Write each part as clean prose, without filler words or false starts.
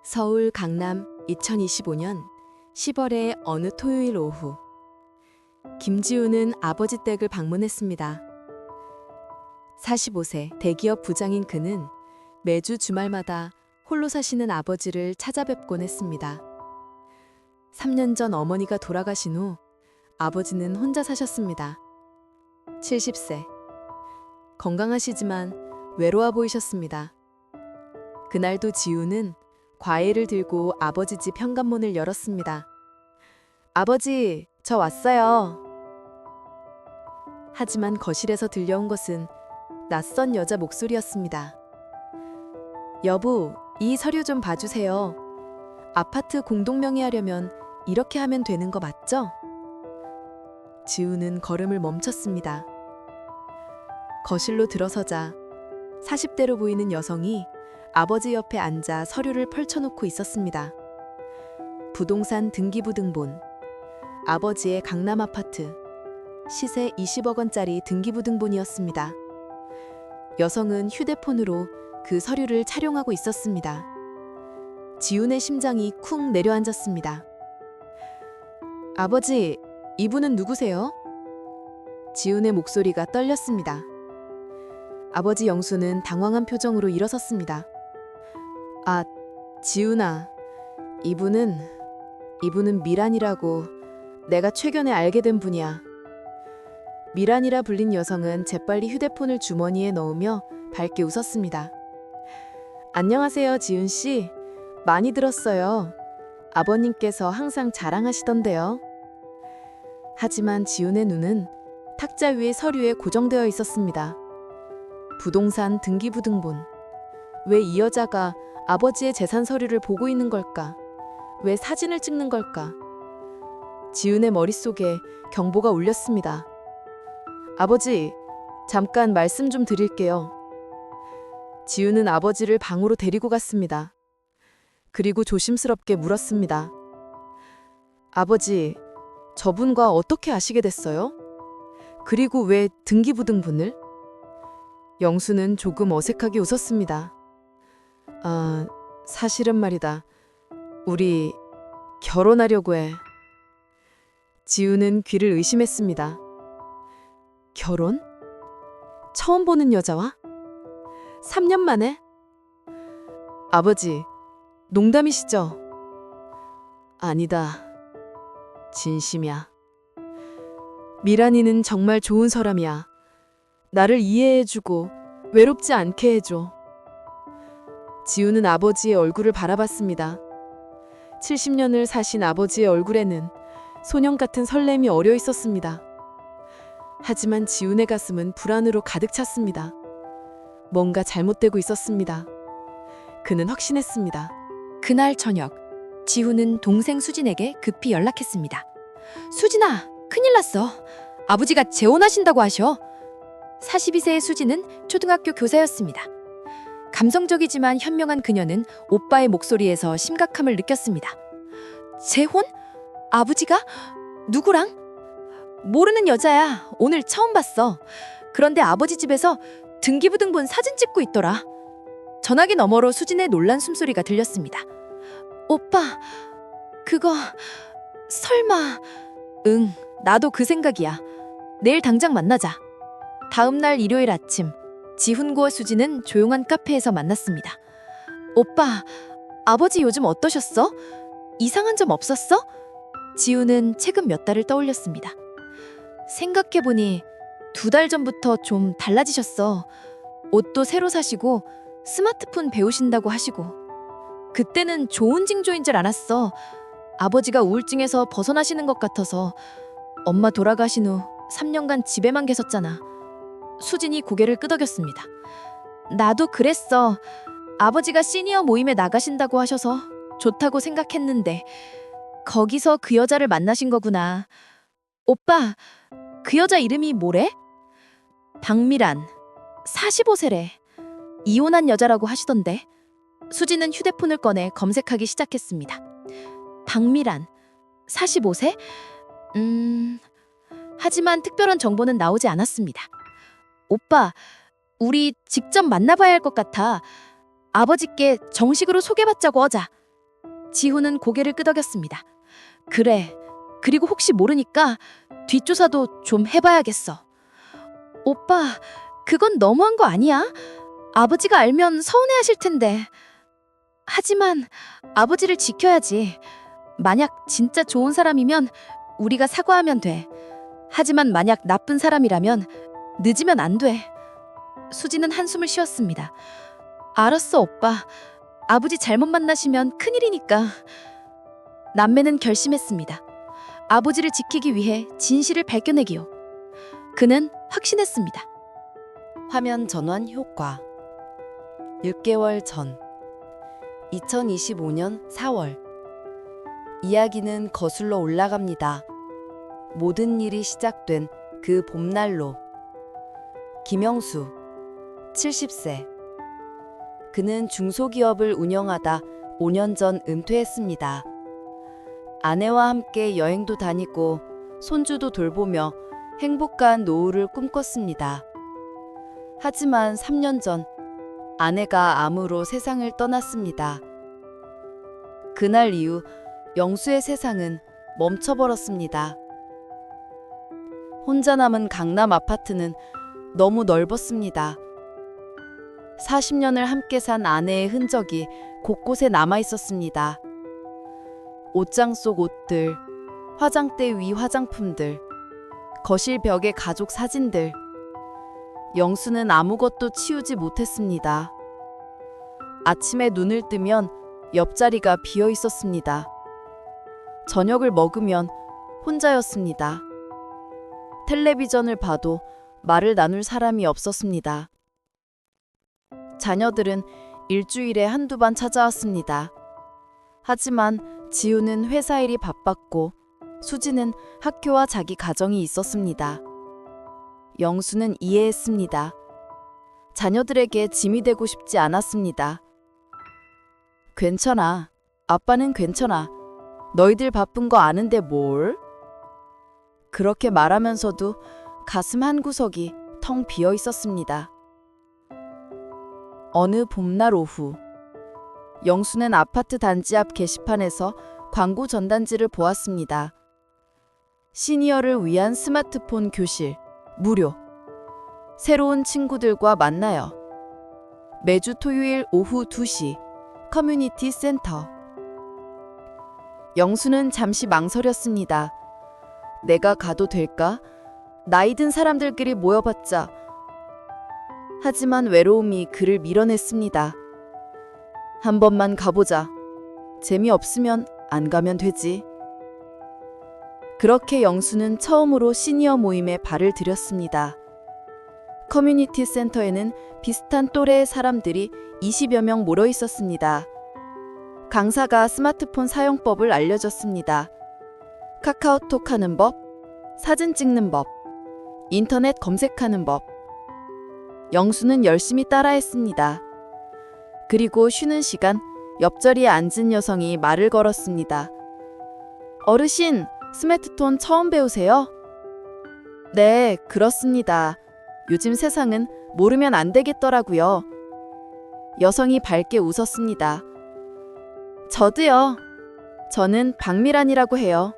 서울 강남 2025년 10월의 어느 토요일 오후 김지우는 아버지 댁을 방문했습니다. 45세 대기업 부장인 그는 매주 주말마다 홀로 사시는 아버지를 찾아뵙곤 했습니다. 3년 전 어머니가 돌아가신 후 아버지는 혼자 사셨습니다. 70세. 건강하시지만 외로워 보이셨습니다. 그날도 지우는 과일을 들고 아버지 집 현관문을 열었습니다. 아버지, 저 왔어요. 하지만 거실에서 들려온 것은 낯선 여자 목소리였습니다. 여보, 이 서류 좀 봐주세요. 아파트 공동명의하려면 이렇게 하면 되는 거 맞죠? 지우는 걸음을 멈췄습니다. 거실로 들어서자 40대로 보이는 여성이 아버지 옆에 앉아 서류를 펼쳐놓고 있었습니다. 부동산 등기부등본, 아버지의 강남 아파트, 시세 20억 원짜리 등기부등본이었습니다. 여성은 휴대폰으로 그 서류를 촬영하고 있었습니다. 지훈의 심장이 쿵 내려앉았습니다. 아버지, 이분은 누구세요? 지훈의 목소리가 떨렸습니다. 아버지 영수는 당황한 표정으로 일어섰습니다. 아, 지훈아, 이분은 미란이라고 내가 최근에 알게 된 분이야. 미란이라 불린 여성은 재빨리 휴대폰을 주머니에 넣으며 밝게 웃었습니다. 안녕하세요, 지훈 씨. 많이 들었어요. 아버님께서 항상 자랑하시던데요. 하지만 지훈의 눈은 탁자 위의 서류에 고정되어 있었습니다. 부동산 등기부등본. 왜 이 여자가 아버지의 재산 서류를 보고 있는 걸까? 왜 사진을 찍는 걸까? 지훈의 머릿속에 경보가 울렸습니다. 아버지, 잠깐 말씀 좀 드릴게요. 지훈은 아버지를 방으로 데리고 갔습니다. 그리고 조심스럽게 물었습니다. 아버지, 저분과 어떻게 아시게 됐어요? 그리고 왜 등기부등본을? 영수는 조금 어색하게 웃었습니다. 아, 사실은 말이다. 우리 결혼하려고 해. 지우는 귀를 의심했습니다. 결혼? 처음 보는 여자와? 3년 만에? 아버지, 농담이시죠? 아니다. 진심이야. 미란이는 정말 좋은 사람이야. 나를 이해해주고 외롭지 않게 해줘. 지우는 아버지의 얼굴을 바라봤습니다. 70년을 사신 아버지의 얼굴에는 소년 같은 설렘이 어려 있었습니다. 하지만 지훈의 가슴은 불안으로 가득 찼습니다. 뭔가 잘못되고 있었습니다. 그는 확신했습니다. 그날 저녁, 지훈은 동생 수진에게 급히 연락했습니다. 수진아, 큰일 났어. 아버지가 재혼하신다고 하셔. 42세의 수진은 초등학교 교사였습니다. 감성적이지만 현명한 그녀는 오빠의 목소리에서 심각함을 느꼈습니다. 재혼? 아버지가? 누구랑? 모르는 여자야. 오늘 처음 봤어. 그런데 아버지 집에서 등기부등본 사진 찍고 있더라. 전화기 너머로 수진의 놀란 숨소리가 들렸습니다. 오빠, 그거 설마... 응, 나도 그 생각이야. 내일 당장 만나자. 다음 날 일요일 아침, 지훈과 수진은 조용한 카페에서 만났습니다. 오빠, 아버지 요즘 어떠셨어? 이상한 점 없었어? 지훈은 최근 몇 달을 떠올렸습니다. 생각해보니 2달 전부터 좀 달라지셨어. 옷도 새로 사시고 스마트폰 배우신다고 하시고. 그때는 좋은 징조인 줄 알았어. 아버지가 우울증에서 벗어나시는 것 같아서. 엄마 돌아가신 후 3년간 집에만 계셨잖아. 수진이 고개를 끄덕였습니다. 나도 그랬어. 아버지가 시니어 모임에 나가신다고 하셔서 좋다고 생각했는데 거기서 그 여자를 만나신 거구나. 오빠, 그 여자 이름이 뭐래? 박미란, 45세래. 이혼한 여자라고 하시던데. 수진은 휴대폰을 꺼내 검색하기 시작했습니다. 박미란, 45세? 하지만 특별한 정보는 나오지 않았습니다. 오빠, 우리 직접 만나봐야 할 것 같아. 아버지께 정식으로 소개받자고 하자. 지훈은 고개를 끄덕였습니다. 그래. 그리고 혹시 모르니까 뒷조사도 좀 해봐야겠어. 오빠, 그건 너무한 거 아니야? 아버지가 알면 서운해하실 텐데. 하지만 아버지를 지켜야지. 만약 진짜 좋은 사람이면 우리가 사과하면 돼. 하지만 만약 나쁜 사람이라면 늦으면 안 돼. 수지는 한숨을 쉬었습니다. 알았어, 오빠. 아버지 잘못 만나시면 큰일이니까. 남매는 결심했습니다. 아버지를 지키기 위해 진실을 밝혀내기요. 그는 확신했습니다. 화면 전환 효과. 6개월 전 2025년 4월 이야기는 거슬러 올라갑니다. 모든 일이 시작된 그 봄날로 김영수 70세 그는 중소기업을 운영하다 5년 전 은퇴했습니다. 아내와 함께 여행도 다니고 손주도 돌보며 행복한 노후를 꿈꿨습니다. 하지만 3년 전 아내가 암으로 세상을 떠났습니다. 그날 이후 영수의 세상은 멈춰버렸습니다. 혼자 남은 강남 아파트는 너무 넓었습니다. 40년을 함께 산 아내의 흔적이 곳곳에 남아 있었습니다. 옷장 속 옷들, 화장대 위 화장품들, 거실 벽의 가족 사진들. 영수는 아무것도 치우지 못했습니다. 아침에 눈을 뜨면 옆자리가 비어 있었습니다. 저녁을 먹으면 혼자였습니다. 텔레비전을 봐도 말을 나눌 사람이 없었습니다. 자녀들은 일주일에 한두 번 찾아왔습니다. 하지만 지우는 회사 일이 바빴고 수지는 학교와 자기 가정이 있었습니다. 영수는 이해했습니다. 자녀들에게 짐이 되고 싶지 않았습니다. 괜찮아. 아빠는 괜찮아. 너희들 바쁜 거 아는데 뭘? 그렇게 말하면서도 가슴 한구석이 텅 비어 있었습니다. 어느 봄날 오후 영수는 아파트 단지 앞 게시판에서 광고 전단지를 보았습니다. 시니어를 위한 스마트폰 교실 무료. 새로운 친구들과 만나요. 매주 토요일 오후 2시 커뮤니티 센터. 영수는 잠시 망설였습니다. 내가 가도 될까? 나이 든 사람들끼리 모여봤자. 하지만 외로움이 그를 밀어냈습니다. 한 번만 가보자. 재미없으면 안 가면 되지. 그렇게 영수는 처음으로 시니어 모임에 발을 들였습니다. 커뮤니티 센터에는 비슷한 또래의 사람들이 20여 명 모여 있었습니다. 강사가 스마트폰 사용법을 알려줬습니다. 카카오톡 하는 법, 사진 찍는 법, 인터넷 검색하는 법. 영수는 열심히 따라했습니다. 그리고 쉬는 시간 옆자리에 앉은 여성이 말을 걸었습니다. 어르신, 스마트폰 처음 배우세요? 네, 그렇습니다. 요즘 세상은 모르면 안 되겠더라고요. 여성이 밝게 웃었습니다. 저도요. 저는 박미란이라고 해요.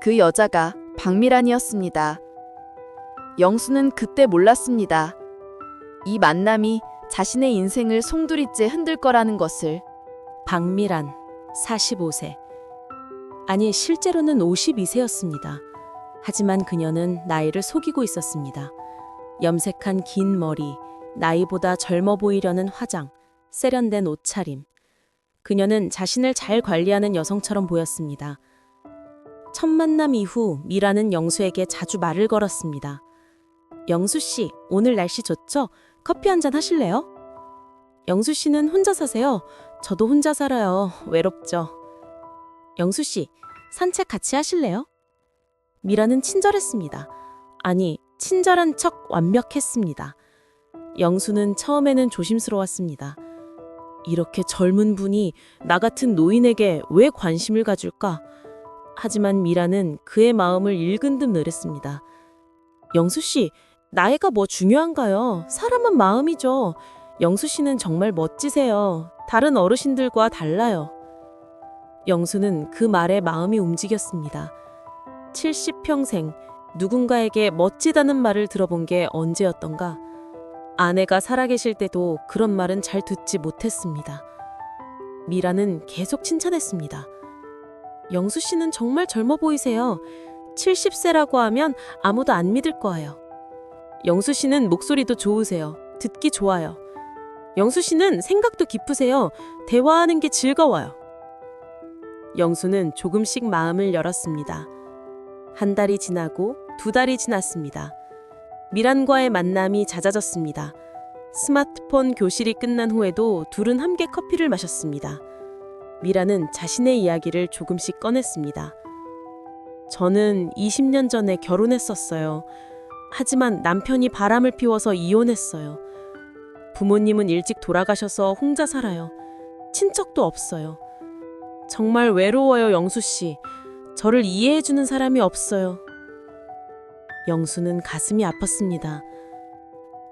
그 여자가 박미란이었습니다. 영수는 그때 몰랐습니다. 이 만남이 자신의 인생을 송두리째 흔들 거라는 것을. 박미란, 45세. 아니, 실제로는 52세였습니다. 하지만 그녀는 나이를 속이고 있었습니다. 염색한 긴 머리, 나이보다 젊어 보이려는 화장, 세련된 옷차림. 그녀는 자신을 잘 관리하는 여성처럼 보였습니다. 첫 만남 이후 미라는 영수에게 자주 말을 걸었습니다. 영수 씨, 오늘 날씨 좋죠? 커피 한잔 하실래요? 영수 씨는 혼자 사세요? 저도 혼자 살아요. 외롭죠. 영수 씨, 산책 같이 하실래요? 미라는 친절했습니다. 아니, 친절한 척 완벽했습니다. 영수는 처음에는 조심스러웠습니다. 이렇게 젊은 분이 나 같은 노인에게 왜 관심을 가줄까? 하지만 미라는 그의 마음을 읽은 듯 느꼈습니다. 영수 씨, 나이가 뭐 중요한가요? 사람은 마음이죠. 영수 씨는 정말 멋지세요. 다른 어르신들과 달라요. 영수는 그 말에 마음이 움직였습니다. 70평생 누군가에게 멋지다는 말을 들어본 게 언제였던가? 아내가 살아계실 때도 그런 말은 잘 듣지 못했습니다. 미라는 계속 칭찬했습니다. 영수 씨는 정말 젊어 보이세요. 70세라고 하면 아무도 안 믿을 거예요. 영수 씨는 목소리도 좋으세요. 듣기 좋아요. 영수 씨는 생각도 깊으세요. 대화하는 게 즐거워요. 영수는 조금씩 마음을 열었습니다. 한 달이 지나고 2달이 지났습니다. 미란과의 만남이 잦아졌습니다. 스마트폰 교실이 끝난 후에도 둘은 함께 커피를 마셨습니다. 미라는 자신의 이야기를 조금씩 꺼냈습니다. 저는 20년 전에 결혼했었어요. 하지만 남편이 바람을 피워서 이혼했어요. 부모님은 일찍 돌아가셔서 혼자 살아요. 친척도 없어요. 정말 외로워요, 영수 씨. 저를 이해해주는 사람이 없어요. 영수는 가슴이 아팠습니다.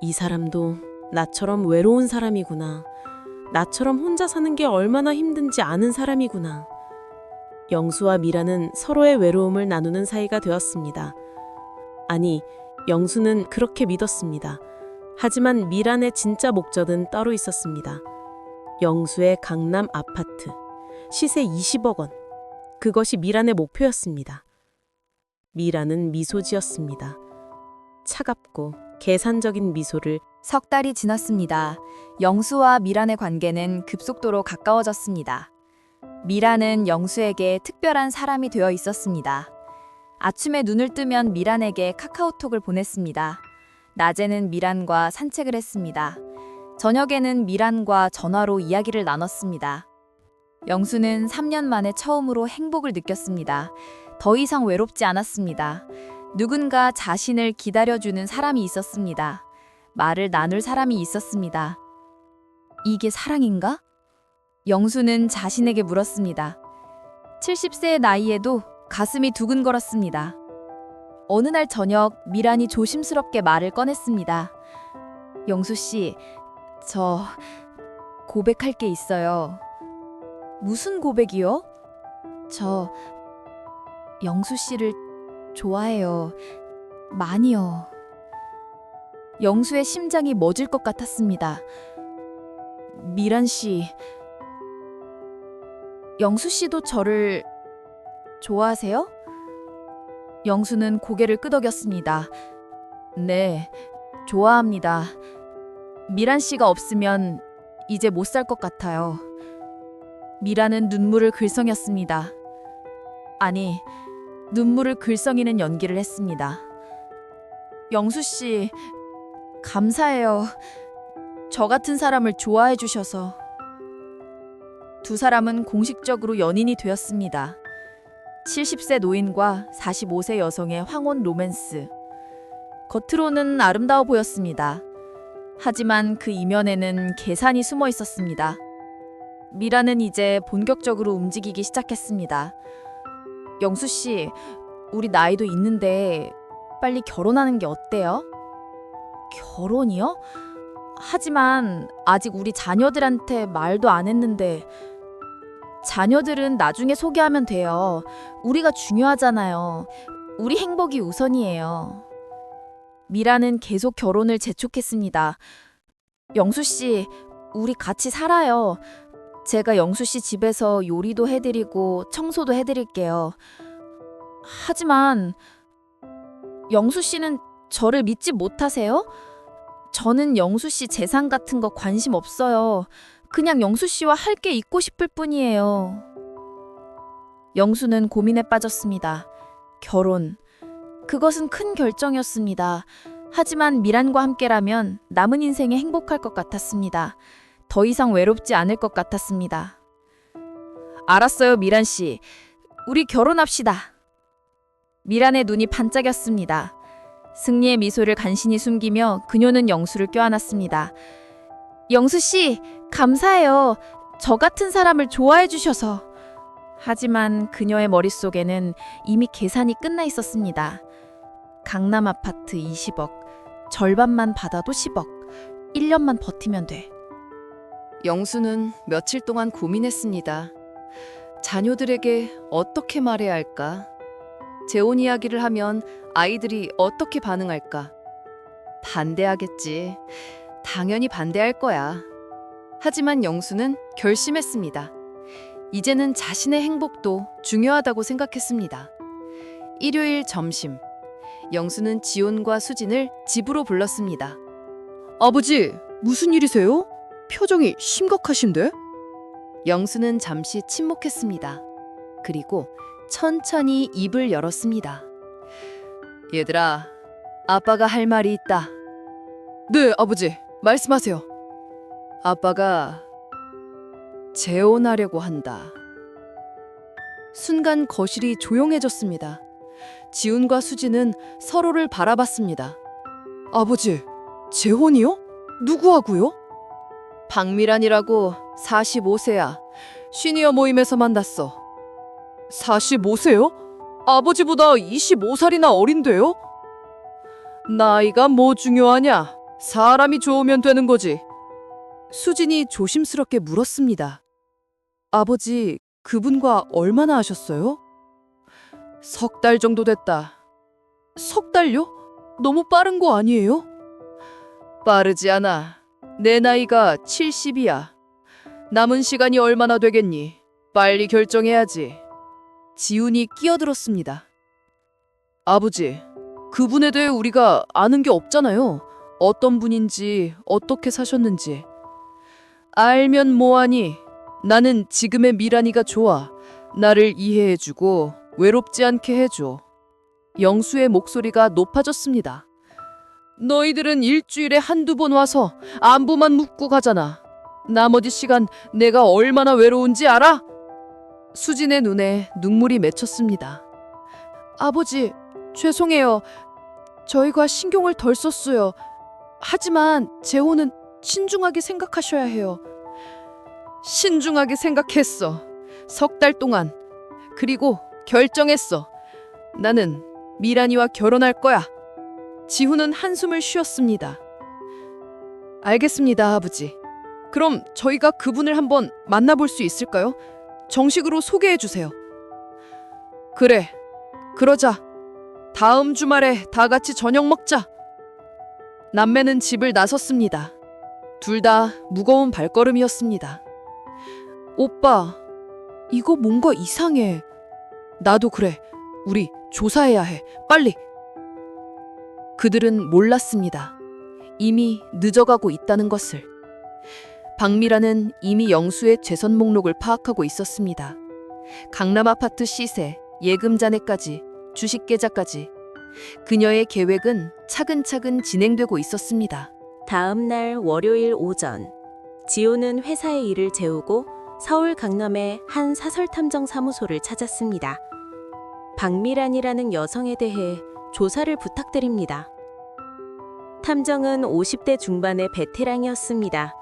이 사람도 나처럼 외로운 사람이구나. 나처럼 혼자 사는 게 얼마나 힘든지 아는 사람이구나. 영수와 미라는 서로의 외로움을 나누는 사이가 되었습니다. 아니, 영수는 그렇게 믿었습니다. 하지만 미란의 진짜 목적은 따로 있었습니다. 영수의 강남 아파트, 시세 20억 원. 그것이 미란의 목표였습니다. 미란은 미소 지었습니다. 차갑고 계산적인 미소를. 석 달이 지났습니다. 영수와 미란의 관계는 급속도로 가까워졌습니다. 미란은 영수에게 특별한 사람이 되어 있었습니다. 아침에 눈을 뜨면 미란에게 카카오톡을 보냈습니다. 낮에는 미란과 산책을 했습니다. 저녁에는 미란과 전화로 이야기를 나눴습니다. 영수는 3년 만에 처음으로 행복을 느꼈습니다. 더 이상 외롭지 않았습니다. 누군가 자신을 기다려주는 사람이 있었습니다. 말을 나눌 사람이 있었습니다. 이게 사랑인가? 영수는 자신에게 물었습니다. 70세의 나이에도 가슴이 두근거렸습니다. 어느 날 저녁 미란이 조심스럽게 말을 꺼냈습니다. 영수 씨, 저 고백할 게 있어요. 무슨 고백이요? 저 영수 씨를 좋아해요. 많이요. 영수의 심장이 멎을 것 같았습니다. 미란 씨, 영수 씨도 저를 좋아하세요? 영수는 고개를 끄덕였습니다. 네, 좋아합니다. 미란 씨가 없으면 이제 못 살 것 같아요. 미란은 눈물을 글썽였습니다. 아니, 눈물을 글썽이는 연기를 했습니다. 영수 씨, 감사해요. 저 같은 사람을 좋아해 주셔서. 두 사람은 공식적으로 연인이 되었습니다. 70세 노인과 45세 여성의 황혼 로맨스. 겉으로는 아름다워 보였습니다. 하지만 그 이면에는 계산이 숨어 있었습니다. 미라는 이제 본격적으로 움직이기 시작했습니다. 영수 씨, 우리 나이도 있는데 빨리 결혼하는 게 어때요? 결혼이요? 하지만 아직 우리 자녀들한테 말도 안 했는데. 자녀들은 나중에 소개하면 돼요. 우리가 중요하잖아요. 우리 행복이 우선이에요. 미라는 계속 결혼을 재촉했습니다. 영수 씨, 우리 같이 살아요. 제가 영수 씨 집에서 요리도 해드리고 청소도 해드릴게요. 하지만 영수 씨는 저를 믿지 못하세요? 저는 영수 씨 재산 같은 거 관심 없어요. 그냥 영수 씨와 할 게 있고 싶을 뿐이에요. 영수는 고민에 빠졌습니다. 결혼. 그것은 큰 결정이었습니다. 하지만 미란과 함께라면 남은 인생에 행복할 것 같았습니다. 더 이상 외롭지 않을 것 같았습니다. 알았어요, 미란 씨. 우리 결혼합시다. 미란의 눈이 반짝였습니다. 승리의 미소를 간신히 숨기며 그녀는 영수를 껴안았습니다. 영수 씨, 감사해요. 저 같은 사람을 좋아해 주셔서. 하지만 그녀의 머릿속에는 이미 계산이 끝나 있었습니다. 강남 아파트 20억, 절반만 받아도 10억, 1년만 버티면 돼. 영수는 며칠 동안 고민했습니다. 자녀들에게 어떻게 말해야 할까? 재혼 이야기를 하면 아이들이 어떻게 반응할까? 반대하겠지. 당연히 반대할 거야. 하지만 영수는 결심했습니다. 이제는 자신의 행복도 중요하다고 생각했습니다. 일요일 점심, 영수는 지훈과 수진을 집으로 불렀습니다. 아버지, 무슨 일이세요? 표정이 심각하신데? 영수는 잠시 침묵했습니다. 그리고 천천히 입을 열었습니다. 얘들아, 아빠가 할 말이 있다. 네, 아버지, 말씀하세요. 아빠가 재혼하려고 한다. 순간 거실이 조용해졌습니다. 지훈과 수진은 서로를 바라봤습니다. 아버지, 재혼이요? 누구하고요? 박미란이라고 45세야. 시니어 모임에서 만났어. 45세요? 아버지보다 25살이나 어린데요? 나이가 뭐 중요하냐? 사람이 좋으면 되는 거지. 수진이 조심스럽게 물었습니다. 아버지, 그분과 얼마나 하셨어요? 3달 정도 됐다. 3달요? 너무 빠른 거 아니에요? 빠르지 않아. 내 나이가 70이야. 남은 시간이 얼마나 되겠니? 빨리 결정해야지. 지훈이 끼어들었습니다. 아버지, 그분에 대해 우리가 아는 게 없잖아요. 어떤 분인지, 어떻게 사셨는지. 알면 뭐하니? 나는 지금의 미란이가 좋아. 나를 이해해주고 외롭지 않게 해줘. 영수의 목소리가 높아졌습니다. 너희들은 일주일에 한두 번 와서 안부만 묻고 가잖아. 나머지 시간 내가 얼마나 외로운지 알아? 수진의 눈에 눈물이 맺혔습니다. 아버지, 죄송해요. 저희가 신경을 덜 썼어요. 하지만 재혼은 신중하게 생각하셔야 해요. 신중하게 생각했어. 3달 동안. 그리고 결정했어. 나는 미란이와 결혼할 거야. 지훈은 한숨을 쉬었습니다. 알겠습니다, 아버지. 그럼 저희가 그분을 한번 만나볼 수 있을까요? 정식으로 소개해 주세요. 그래, 그러자. 다음 주말에 다 같이 저녁 먹자. 남매는 집을 나섰습니다. 둘 다 무거운 발걸음이었습니다. 오빠, 이거 뭔가 이상해. 나도 그래. 우리 조사해야 해. 빨리. 그들은 몰랐습니다. 이미 늦어가고 있다는 것을. 박미라는 이미 영수의 재산 목록을 파악하고 있었습니다. 강남 아파트 시세, 예금 잔액까지, 주식 계좌까지. 그녀의 계획은 차근차근 진행되고 있었습니다. 다음 날 월요일 오전, 지호는 회사의 일을 재우고 서울 강남의 한 사설탐정 사무소를 찾았습니다. 박미란이라는 여성에 대해 조사를 부탁드립니다. 탐정은 50대 중반의 베테랑이었습니다.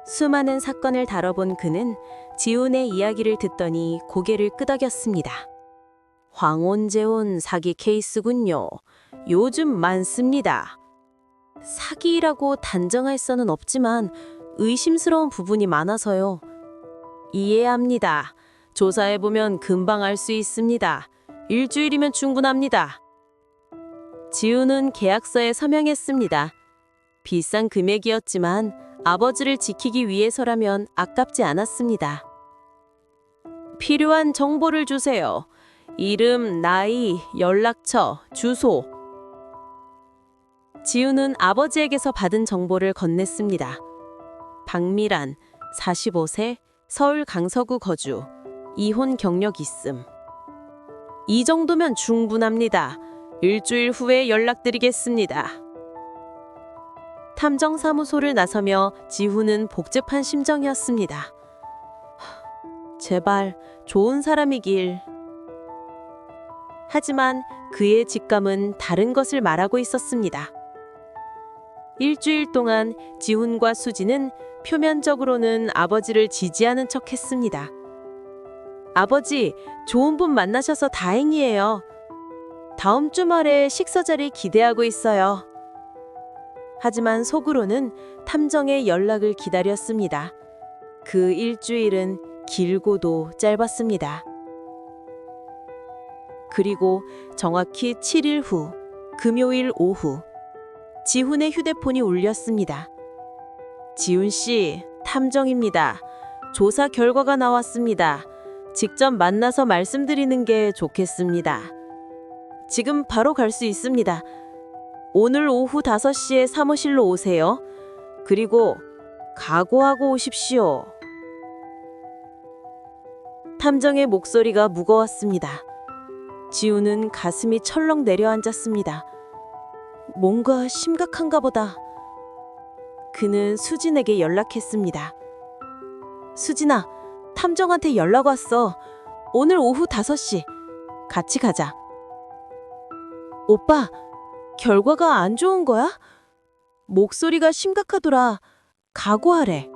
수많은 사건을 다뤄본 그는 지훈의 이야기를 듣더니 고개를 끄덕였습니다. 황혼재혼 사기 케이스군요. 요즘 많습니다. 사기라고 단정할 수는 없지만 의심스러운 부분이 많아서요. 이해합니다. 조사해보면 금방 알 수 있습니다. 일주일이면 충분합니다. 지훈은 계약서에 서명했습니다. 비싼 금액이었지만 아버지를 지키기 위해서라면 아깝지 않았습니다. 필요한 정보를 주세요. 이름, 나이, 연락처, 주소. 지훈은 아버지에게서 받은 정보를 건넸습니다. 박미란, 45세, 서울 강서구 거주, 이혼 경력 있음. 이 정도면 충분합니다. 일주일 후에 연락드리겠습니다. 탐정사무소를 나서며 지훈은 복잡한 심정이었습니다. 제발 좋은 사람이길. 하지만 그의 직감은 다른 것을 말하고 있었습니다. 일주일 동안 지훈과 수지는 표면적으로는 아버지를 지지하는 척했습니다. 아버지, 좋은 분 만나셔서 다행이에요. 다음 주말에 식사 자리 기대하고 있어요. 하지만 속으로는 탐정의 연락을 기다렸습니다. 그 일주일은 길고도 짧았습니다. 그리고 정확히 7일 후, 금요일 오후, 지훈의 휴대폰이 울렸습니다. 지훈 씨, 탐정입니다. 조사 결과가 나왔습니다. 직접 만나서 말씀드리는 게 좋겠습니다. 지금 바로 갈 수 있습니다. 오늘 오후 5시에 사무실로 오세요. 그리고 각오하고 오십시오. 탐정의 목소리가 무거웠습니다. 지우는 가슴이 철렁 내려앉았습니다. 뭔가 심각한가 보다. 그는 수진에게 연락했습니다. 수진아, 탐정한테 연락 왔어. 오늘 오후 5시. 같이 가자. 오빠, 결과가 안 좋은 거야? 목소리가 심각하더라. 각오하래.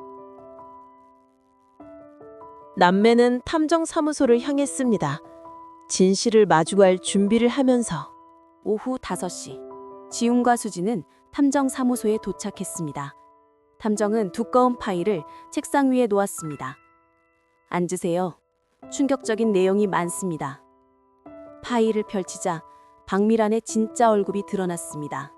남매는 탐정 사무소를 향했습니다. 진실을 마주할 준비를 하면서 오후 5시, 지훈과 수진은 탐정 사무소에 도착했습니다. 탐정은 두꺼운 파일을 책상 위에 놓았습니다. 앉으세요. 충격적인 내용이 많습니다. 파일을 펼치자 박미란의 진짜 얼굴이 드러났습니다.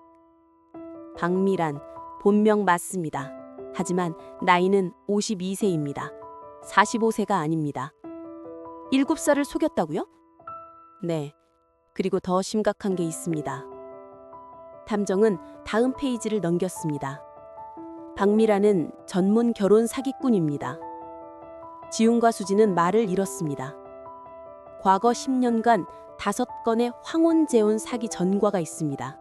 박미란, 본명 맞습니다. 하지만 나이는 52세입니다. 45세가 아닙니다. 7살을 속였다고요? 네. 그리고 더 심각한 게 있습니다. 탐정은 다음 페이지를 넘겼습니다. 박미란은 전문 결혼 사기꾼입니다. 지훈과 수진은 말을 잃었습니다. 과거 10년간 5건의 황혼-재혼 사기 전과가 있습니다.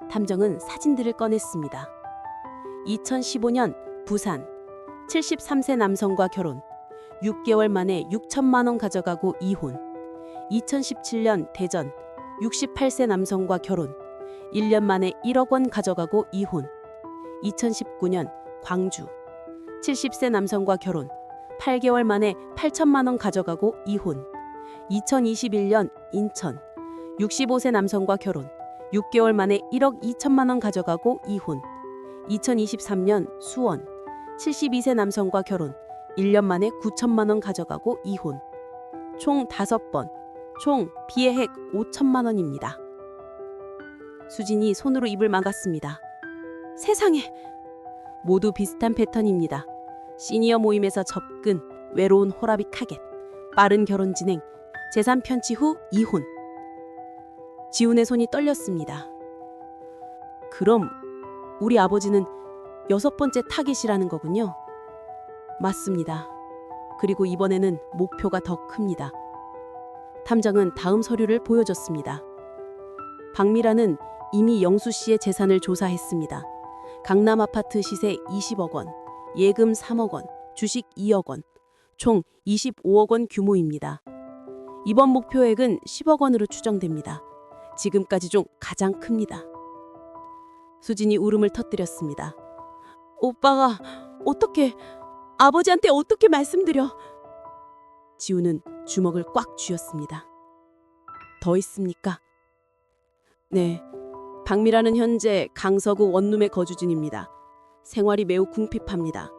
탐정은 사진들을 꺼냈습니다. 2015년 부산 73세 남성과 결혼, 6개월 만에 6천만 원 가져가고 이혼. 2017년 대전 68세 남성과 결혼, 1년 만에 1억 원 가져가고 이혼. 2019년 광주 70세 남성과 결혼, 8개월 만에 8천만 원 가져가고 이혼. 2021년 인천 65세 남성과 결혼, 6개월 만에 1억 2천만 원 가져가고 이혼. 2023년 수원 72세 남성과 결혼, 1년 만에 9천만 원 가져가고 이혼. 총 5번, 총 피해액 5천만 원입니다. 수진이 손으로 입을 막았습니다. 세상에! 모두 비슷한 패턴입니다. 시니어 모임에서 접근, 외로운 호라비 타겟, 빠른 결혼 진행, 재산 편취 후 이혼. 지훈의 손이 떨렸습니다. 그럼 우리 아버지는 6번째 타겟이라는 거군요. 맞습니다. 그리고 이번에는 목표가 더 큽니다. 탐정은 다음 서류를 보여줬습니다. 박미라는 이미 영수 씨의 재산을 조사했습니다. 강남 아파트 시세 20억 원, 예금 3억 원, 주식 2억 원, 총 25억 원 규모입니다. 이번 목표액은 10억 원으로 추정됩니다. 지금까지 중 가장 큽니다. 수진이 울음을 터뜨렸습니다. 오빠가 어떻게, 아버지한테 어떻게 말씀드려? 지우는 주먹을 꽉 쥐었습니다. 더 있습니까? 네, 박미라는 현재 강서구 원룸의 거주 중입니다. 생활이 매우 궁핍합니다.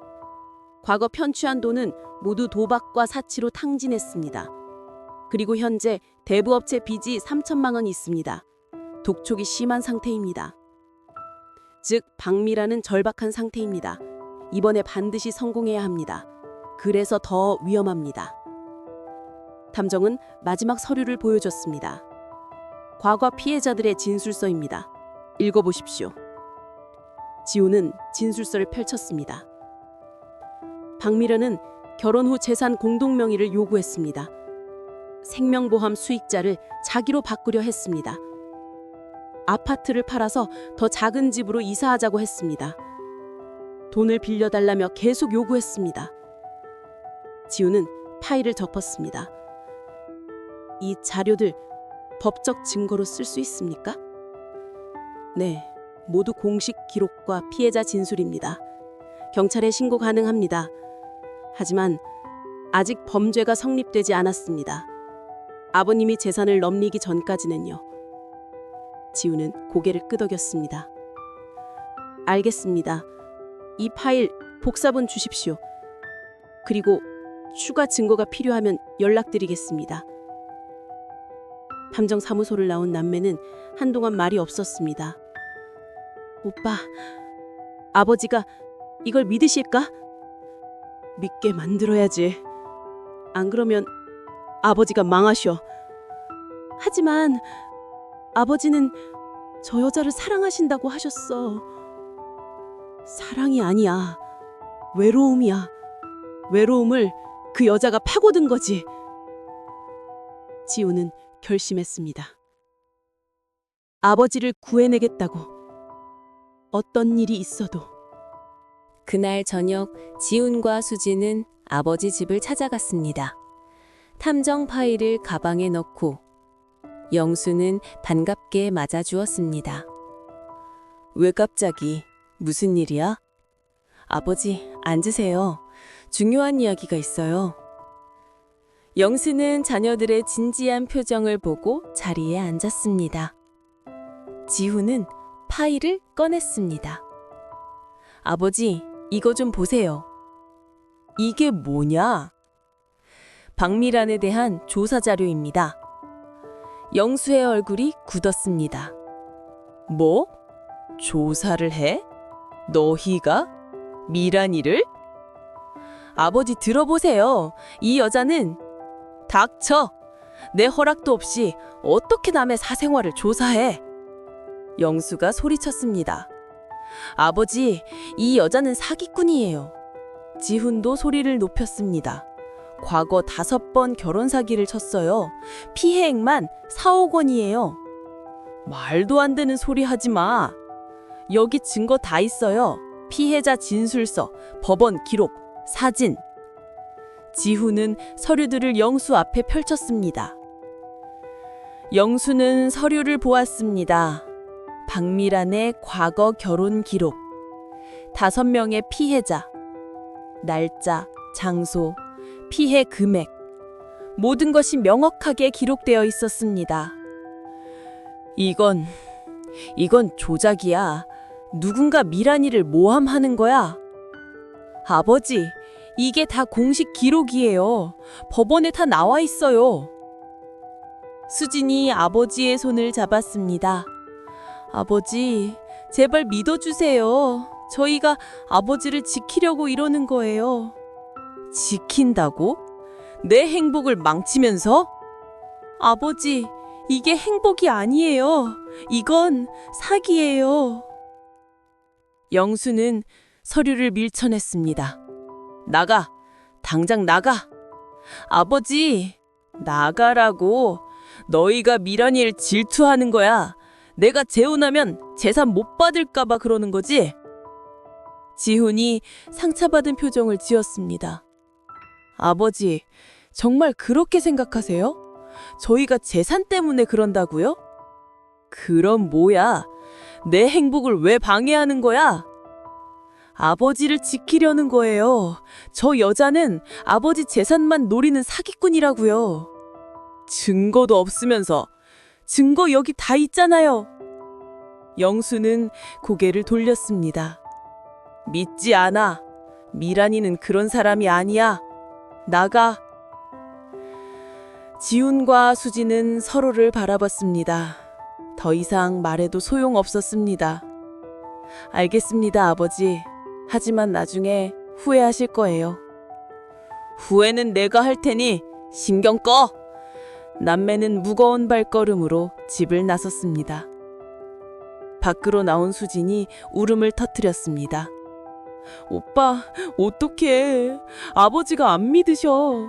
과거 편취한 돈은 모두 도박과 사치로 탕진했습니다. 그리고 현재 대부업체 빚이 3천만 원 있습니다. 독촉이 심한 상태입니다. 즉, 박미라는 절박한 상태입니다. 이번에 반드시 성공해야 합니다. 그래서 더 위험합니다. 탐정은 마지막 서류를 보여줬습니다. 과거 피해자들의 진술서입니다. 읽어보십시오. 지우는 진술서를 펼쳤습니다. 박미라는 결혼 후 재산 공동 명의를 요구했습니다. 생명보험 수익자를 자기로 바꾸려 했습니다. 아파트를 팔아서 더 작은 집으로 이사하자고 했습니다. 돈을 빌려달라며 계속 요구했습니다. 지우는 파일을 덮었습니다. 이 자료들 법적 증거로 쓸 수 있습니까? 네, 모두 공식 기록과 피해자 진술입니다. 경찰에 신고 가능합니다. 하지만 아직 범죄가 성립되지 않았습니다. 아버님이 재산을 넘기기 전까지는요. 지우는 고개를 끄덕였습니다. 알겠습니다. 이 파일 복사본 주십시오. 그리고 추가 증거가 필요하면 연락드리겠습니다. 탐정 사무소를 나온 남매는 한동안 말이 없었습니다. 오빠, 아버지가 이걸 믿으실까? 믿게 만들어야지. 안 그러면 아버지가 망하셔. 하지만 아버지는 저 여자를 사랑하신다고 하셨어. 사랑이 아니야. 외로움이야. 외로움을 그 여자가 파고든 거지. 지우는 결심했습니다. 아버지를 구해내겠다고. 어떤 일이 있어도. 그날 저녁 지훈과 수지는 아버지 집을 찾아갔습니다. 탐정 파일을 가방에 넣고 영수는 반갑게 맞아주었습니다. 왜 갑자기? 무슨 일이야? 아버지, 앉으세요. 중요한 이야기가 있어요. 영수는 자녀들의 진지한 표정을 보고 자리에 앉았습니다. 지훈은 파일을 꺼냈습니다. 아버지, 이거 좀 보세요. 이게 뭐냐? 박미란에 대한 조사 자료입니다. 영수의 얼굴이 굳었습니다. 뭐? 조사를 해? 너희가? 미란이를? 아버지 들어보세요. 이 여자는 닥쳐. 내 허락도 없이 어떻게 남의 사생활을 조사해? 영수가 소리쳤습니다. 아버지, 이 여자는 사기꾼이에요. 지훈도 소리를 높였습니다. 과거 5번 결혼 사기를 쳤어요. 피해액만 4억 원이에요. 말도 안 되는 소리 하지 마. 여기 증거 다 있어요. 피해자 진술서, 법원 기록, 사진. 지훈은 서류들을 영수 앞에 펼쳤습니다. 영수는 서류를 보았습니다. 박미란의 과거 결혼 기록, 5명의 피해자, 날짜, 장소, 피해 금액, 모든 것이 명확하게 기록되어 있었습니다. 이건 조작이야. 누군가 미란이를 모함하는 거야. 아버지, 이게 다 공식 기록이에요. 법원에 다 나와 있어요. 수진이 아버지의 손을 잡았습니다. 아버지, 제발 믿어주세요. 저희가 아버지를 지키려고 이러는 거예요. 지킨다고? 내 행복을 망치면서? 아버지, 이게 행복이 아니에요. 이건 사기예요. 영수는 서류를 밀쳐냈습니다. 나가! 당장 나가! 아버지, 나가라고. 너희가 미란이를 질투하는 거야. 내가 재혼하면 재산 못 받을까봐 그러는 거지? 지훈이 상처받은 표정을 지었습니다. 아버지, 정말 그렇게 생각하세요? 저희가 재산 때문에 그런다고요? 그럼 뭐야? 내 행복을 왜 방해하는 거야? 아버지를 지키려는 거예요. 저 여자는 아버지 재산만 노리는 사기꾼이라고요. 증거도 없으면서. 증거 여기 다 있잖아요. 영수는 고개를 돌렸습니다. 믿지 않아. 미란이는 그런 사람이 아니야. 나가. 지훈과 수지는 서로를 바라봤습니다. 더 이상 말해도 소용없었습니다. 알겠습니다, 아버지. 하지만 나중에 후회하실 거예요. 후회는 내가 할 테니 신경 꺼! 남매는 무거운 발걸음으로 집을 나섰습니다. 밖으로 나온 수진이 울음을 터뜨렸습니다. 오빠, 어떡해. 아버지가 안 믿으셔.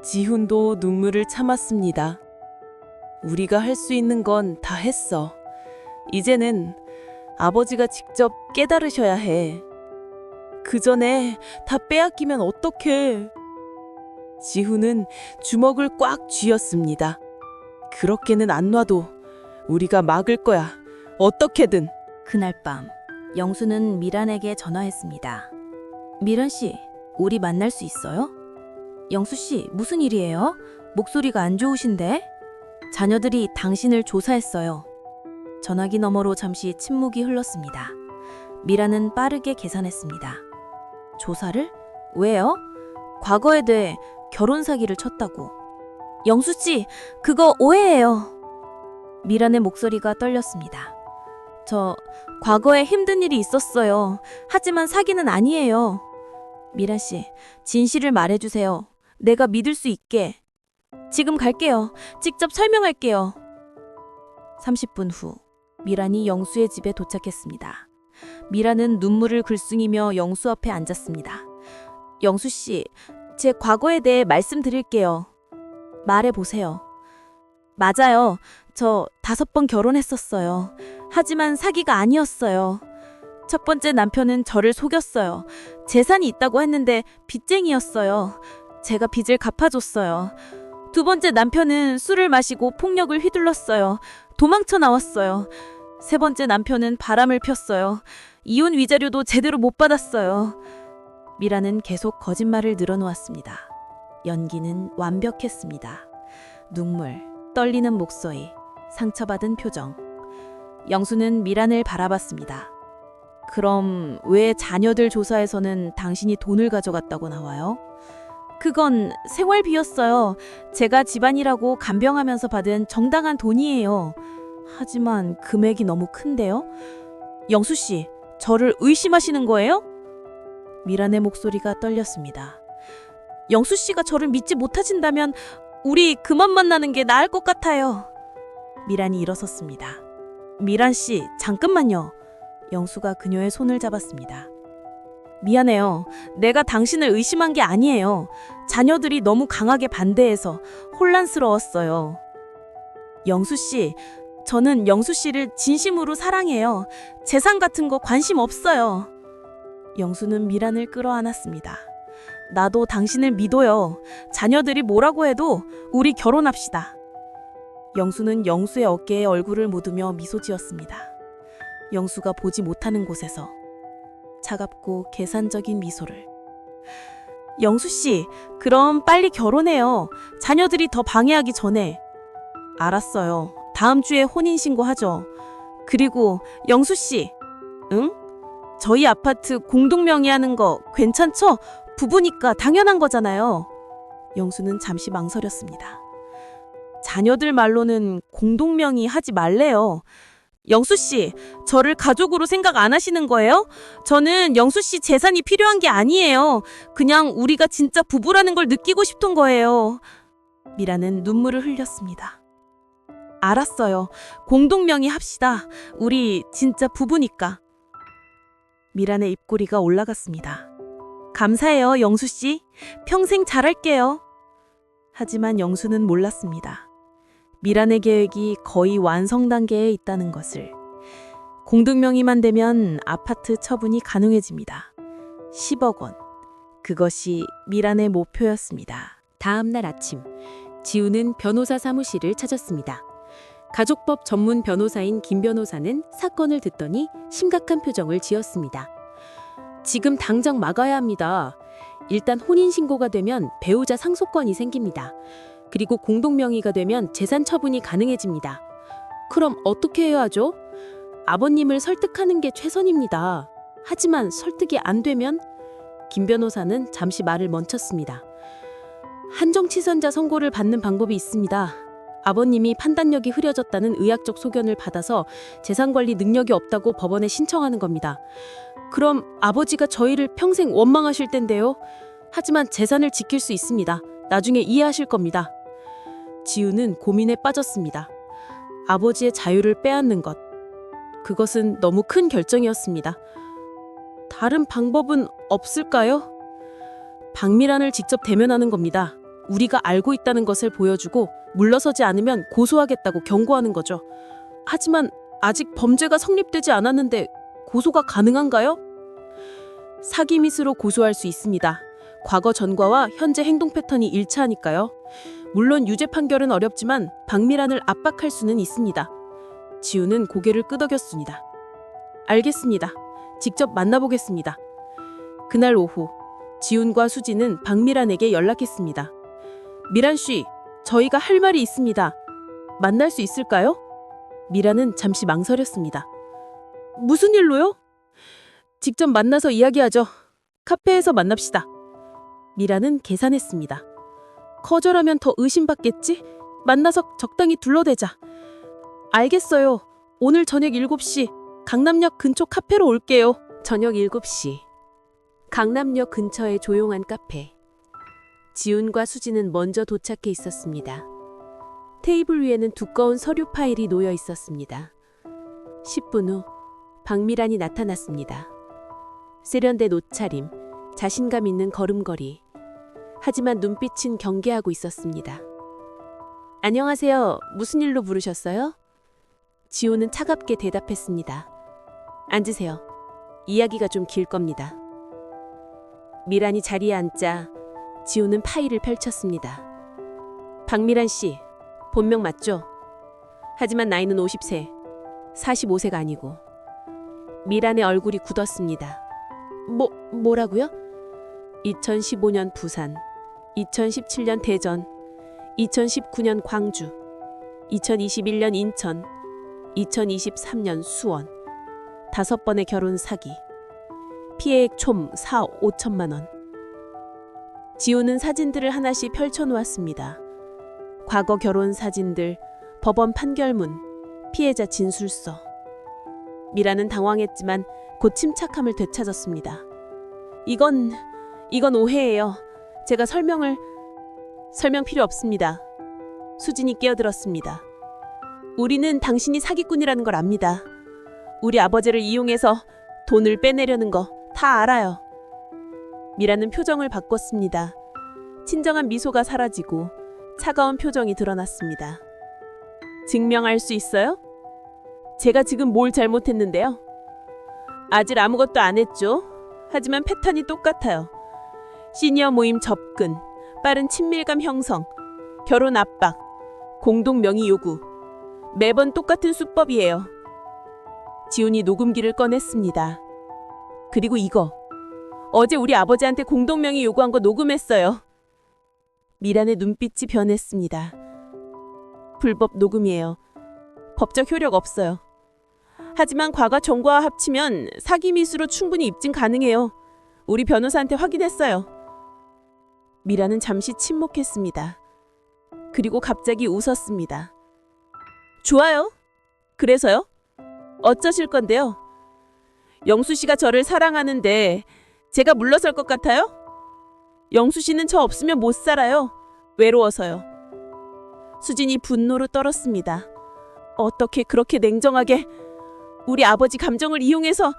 지훈도 눈물을 참았습니다. 우리가 할 수 있는 건 다 했어. 이제는 아버지가 직접 깨달으셔야 해. 그 전에 다 빼앗기면 어떡해. 지훈은 주먹을 꽉 쥐었습니다. 그렇게는 안 놔도 우리가 막을 거야. 어떻게든. 그날 밤 영수는 미란에게 전화했습니다. 미란 씨, 우리 만날 수 있어요? 영수 씨, 무슨 일이에요? 목소리가 안 좋으신데? 자녀들이 당신을 조사했어요. 전화기 너머로 잠시 침묵이 흘렀습니다. 미란은 빠르게 계산했습니다. 조사를? 왜요? 과거에 대해 결혼 사기를 쳤다고. 영수 씨, 그거 오해예요. 미란의 목소리가 떨렸습니다. 저 과거에 힘든 일이 있었어요. 하지만 사기는 아니에요. 미란 씨, 진실을 말해주세요. 내가 믿을 수 있게. 지금 갈게요. 직접 설명할게요. 30분 후, 미란이 영수의 집에 도착했습니다. 미란은 눈물을 글썽이며 영수 앞에 앉았습니다. 영수 씨, 제 과거에 대해 말씀드릴게요. 말해보세요. 맞아요. 저 5번 결혼했었어요. 하지만 사기가 아니었어요. 첫 번째 남편은 저를 속였어요. 재산이 있다고 했는데 빚쟁이였어요. 제가 빚을 갚아줬어요. 두 번째 남편은 술을 마시고 폭력을 휘둘렀어요. 도망쳐 나왔어요. 세 번째 남편은 바람을 폈어요. 이혼 위자료도 제대로 못 받았어요. 미라는 계속 거짓말을 늘어놓았습니다. 연기는 완벽했습니다. 눈물, 떨리는 목소리, 상처받은 표정. 영수는 미란을 바라봤습니다. 그럼 왜 자녀들 조사에서는 당신이 돈을 가져갔다고 나와요? 그건 생활비였어요. 제가 집안이라고 간병하면서 받은 정당한 돈이에요. 하지만 금액이 너무 큰데요? 영수 씨, 저를 의심하시는 거예요? 미란의 목소리가 떨렸습니다. 영수 씨가 저를 믿지 못하신다면 우리 그만 만나는 게 나을 것 같아요. 미란이 일어섰습니다. 미란 씨, 잠깐만요. 영수가 그녀의 손을 잡았습니다. 미안해요. 내가 당신을 의심한 게 아니에요. 자녀들이 너무 강하게 반대해서 혼란스러웠어요. 영수 씨, 저는 영수 씨를 진심으로 사랑해요. 재산 같은 거 관심 없어요. 영수는 미란을 끌어안았습니다. 나도 당신을 믿어요. 자녀들이 뭐라고 해도 우리 결혼합시다. 영수는 영수의 어깨에 얼굴을 묻으며 미소 지었습니다. 영수가 보지 못하는 곳에서 차갑고 계산적인 미소를. 영수 씨, 그럼 빨리 결혼해요. 자녀들이 더 방해하기 전에. 알았어요. 다음 주에 혼인신고 하죠. 그리고 영수 씨, 응? 저희 아파트 공동명의하는 거 괜찮죠? 부부니까 당연한 거잖아요. 영수는 잠시 망설였습니다. 자녀들 말로는 공동명의 하지 말래요. 영수 씨, 저를 가족으로 생각 안 하시는 거예요? 저는 영수 씨 재산이 필요한 게 아니에요. 그냥 우리가 진짜 부부라는 걸 느끼고 싶은 거예요. 미라는 눈물을 흘렸습니다. 알았어요. 공동명의 합시다. 우리 진짜 부부니까. 미란의 입꼬리가 올라갔습니다. 감사해요, 영수 씨. 평생 잘할게요. 하지만 영수는 몰랐습니다. 미란의 계획이 거의 완성 단계에 있다는 것을. 공동명의만 되면 아파트 처분이 가능해집니다. 10억 원. 그것이 미란의 목표였습니다. 다음 날 아침, 지우는 변호사 사무실을 찾았습니다. 가족법 전문 변호사인 김 변호사는 사건을 듣더니 심각한 표정을 지었습니다. 지금 당장 막아야 합니다. 일단 혼인신고가 되면 배우자 상속권이 생깁니다. 그리고 공동명의가 되면 재산 처분이 가능해집니다. 그럼 어떻게 해야 하죠? 아버님을 설득하는 게 최선입니다. 하지만 설득이 안 되면? 김 변호사는 잠시 말을 멈췄습니다. 한정치선자 선고를 받는 방법이 있습니다. 아버님이 판단력이 흐려졌다는 의학적 소견을 받아서 재산관리 능력이 없다고 법원에 신청하는 겁니다. 그럼 아버지가 저희를 평생 원망하실 텐데요. 하지만 재산을 지킬 수 있습니다. 나중에 이해하실 겁니다. 지우는 고민에 빠졌습니다. 아버지의 자유를 빼앗는 것. 그것은 너무 큰 결정이었습니다. 다른 방법은 없을까요? 박미란을 직접 대면하는 겁니다. 우리가 알고 있다는 것을 보여주고 물러서지 않으면 고소하겠다고 경고하는 거죠. 하지만 아직 범죄가 성립되지 않았는데 고소가 가능한가요? 사기 미수로 고소할 수 있습니다. 과거 전과와 현재 행동 패턴이 일치하니까요. 물론 유죄 판결은 어렵지만 박미란을 압박할 수는 있습니다. 지우는 고개를 끄덕였습니다. 알겠습니다. 직접 만나보겠습니다. 그날 오후, 지훈과 수지는 박미란에게 연락했습니다. 미란 씨, 저희가 할 말이 있습니다. 만날 수 있을까요? 미란은 잠시 망설였습니다. 무슨 일로요? 직접 만나서 이야기하죠. 카페에서 만납시다. 미라는 계산했습니다. 거절하면 더 의심받겠지? 만나서 적당히 둘러대자. 알겠어요. 오늘 저녁 7시 강남역 근처 카페로 올게요. 저녁 7시. 강남역 근처의 조용한 카페. 지훈과 수지는 먼저 도착해 있었습니다. 테이블 위에는 두꺼운 서류 파일이 놓여 있었습니다. 10분 후 박미란이 나타났습니다. 세련된 옷차림, 자신감 있는 걸음걸이. 하지만 눈빛은 경계하고 있었습니다. 안녕하세요. 무슨 일로 부르셨어요? 지호는 차갑게 대답했습니다. 앉으세요. 이야기가 좀 길 겁니다. 미란이 자리에 앉자 지호는 파일을 펼쳤습니다. 박미란 씨, 본명 맞죠? 하지만 나이는 50세, 45세가 아니고. 미란의 얼굴이 굳었습니다. 뭐라고요? 2015년 부산, 2017년 대전, 2019년 광주, 2021년 인천, 2023년 수원. 5번의 결혼 사기. 피해액 총 5천만 원. 지호는 사진들을 하나씩 펼쳐놓았습니다. 과거 결혼 사진들, 법원 판결문, 피해자 진술서. 미라는 당황했지만 곧 침착함을 되찾았습니다. 이건 오해예요. 제가 설명 필요 없습니다. 수진이 끼어들었습니다. 우리는 당신이 사기꾼이라는 걸 압니다. 우리 아버지를 이용해서 돈을 빼내려는 거 다 알아요. 미라는 표정을 바꿨습니다. 친정한 미소가 사라지고 차가운 표정이 드러났습니다. 증명할 수 있어요? 제가 지금 뭘 잘못했는데요? 아직 아무것도 안 했죠. 하지만 패턴이 똑같아요. 시니어 모임 접근, 빠른 친밀감 형성, 결혼 압박, 공동 명의 요구. 매번 똑같은 수법이에요. 지훈이 녹음기를 꺼냈습니다. 그리고 이거. 어제 우리 아버지한테 공동 명의 요구한 거 녹음했어요. 미란의 눈빛이 변했습니다. 불법 녹음이에요. 법적 효력 없어요. 하지만 과거 정보와 합치면 사기 미수로 충분히 입증 가능해요. 우리 변호사한테 확인했어요. 미라는 잠시 침묵했습니다. 그리고 갑자기 웃었습니다. 좋아요. 그래서요? 어쩌실 건데요? 영수 씨가 저를 사랑하는데 제가 물러설 것 같아요? 영수 씨는 저 없으면 못 살아요. 외로워서요. 수진이 분노로 떨었습니다. 어떻게 그렇게 냉정하게 우리 아버지 감정을 이용해서.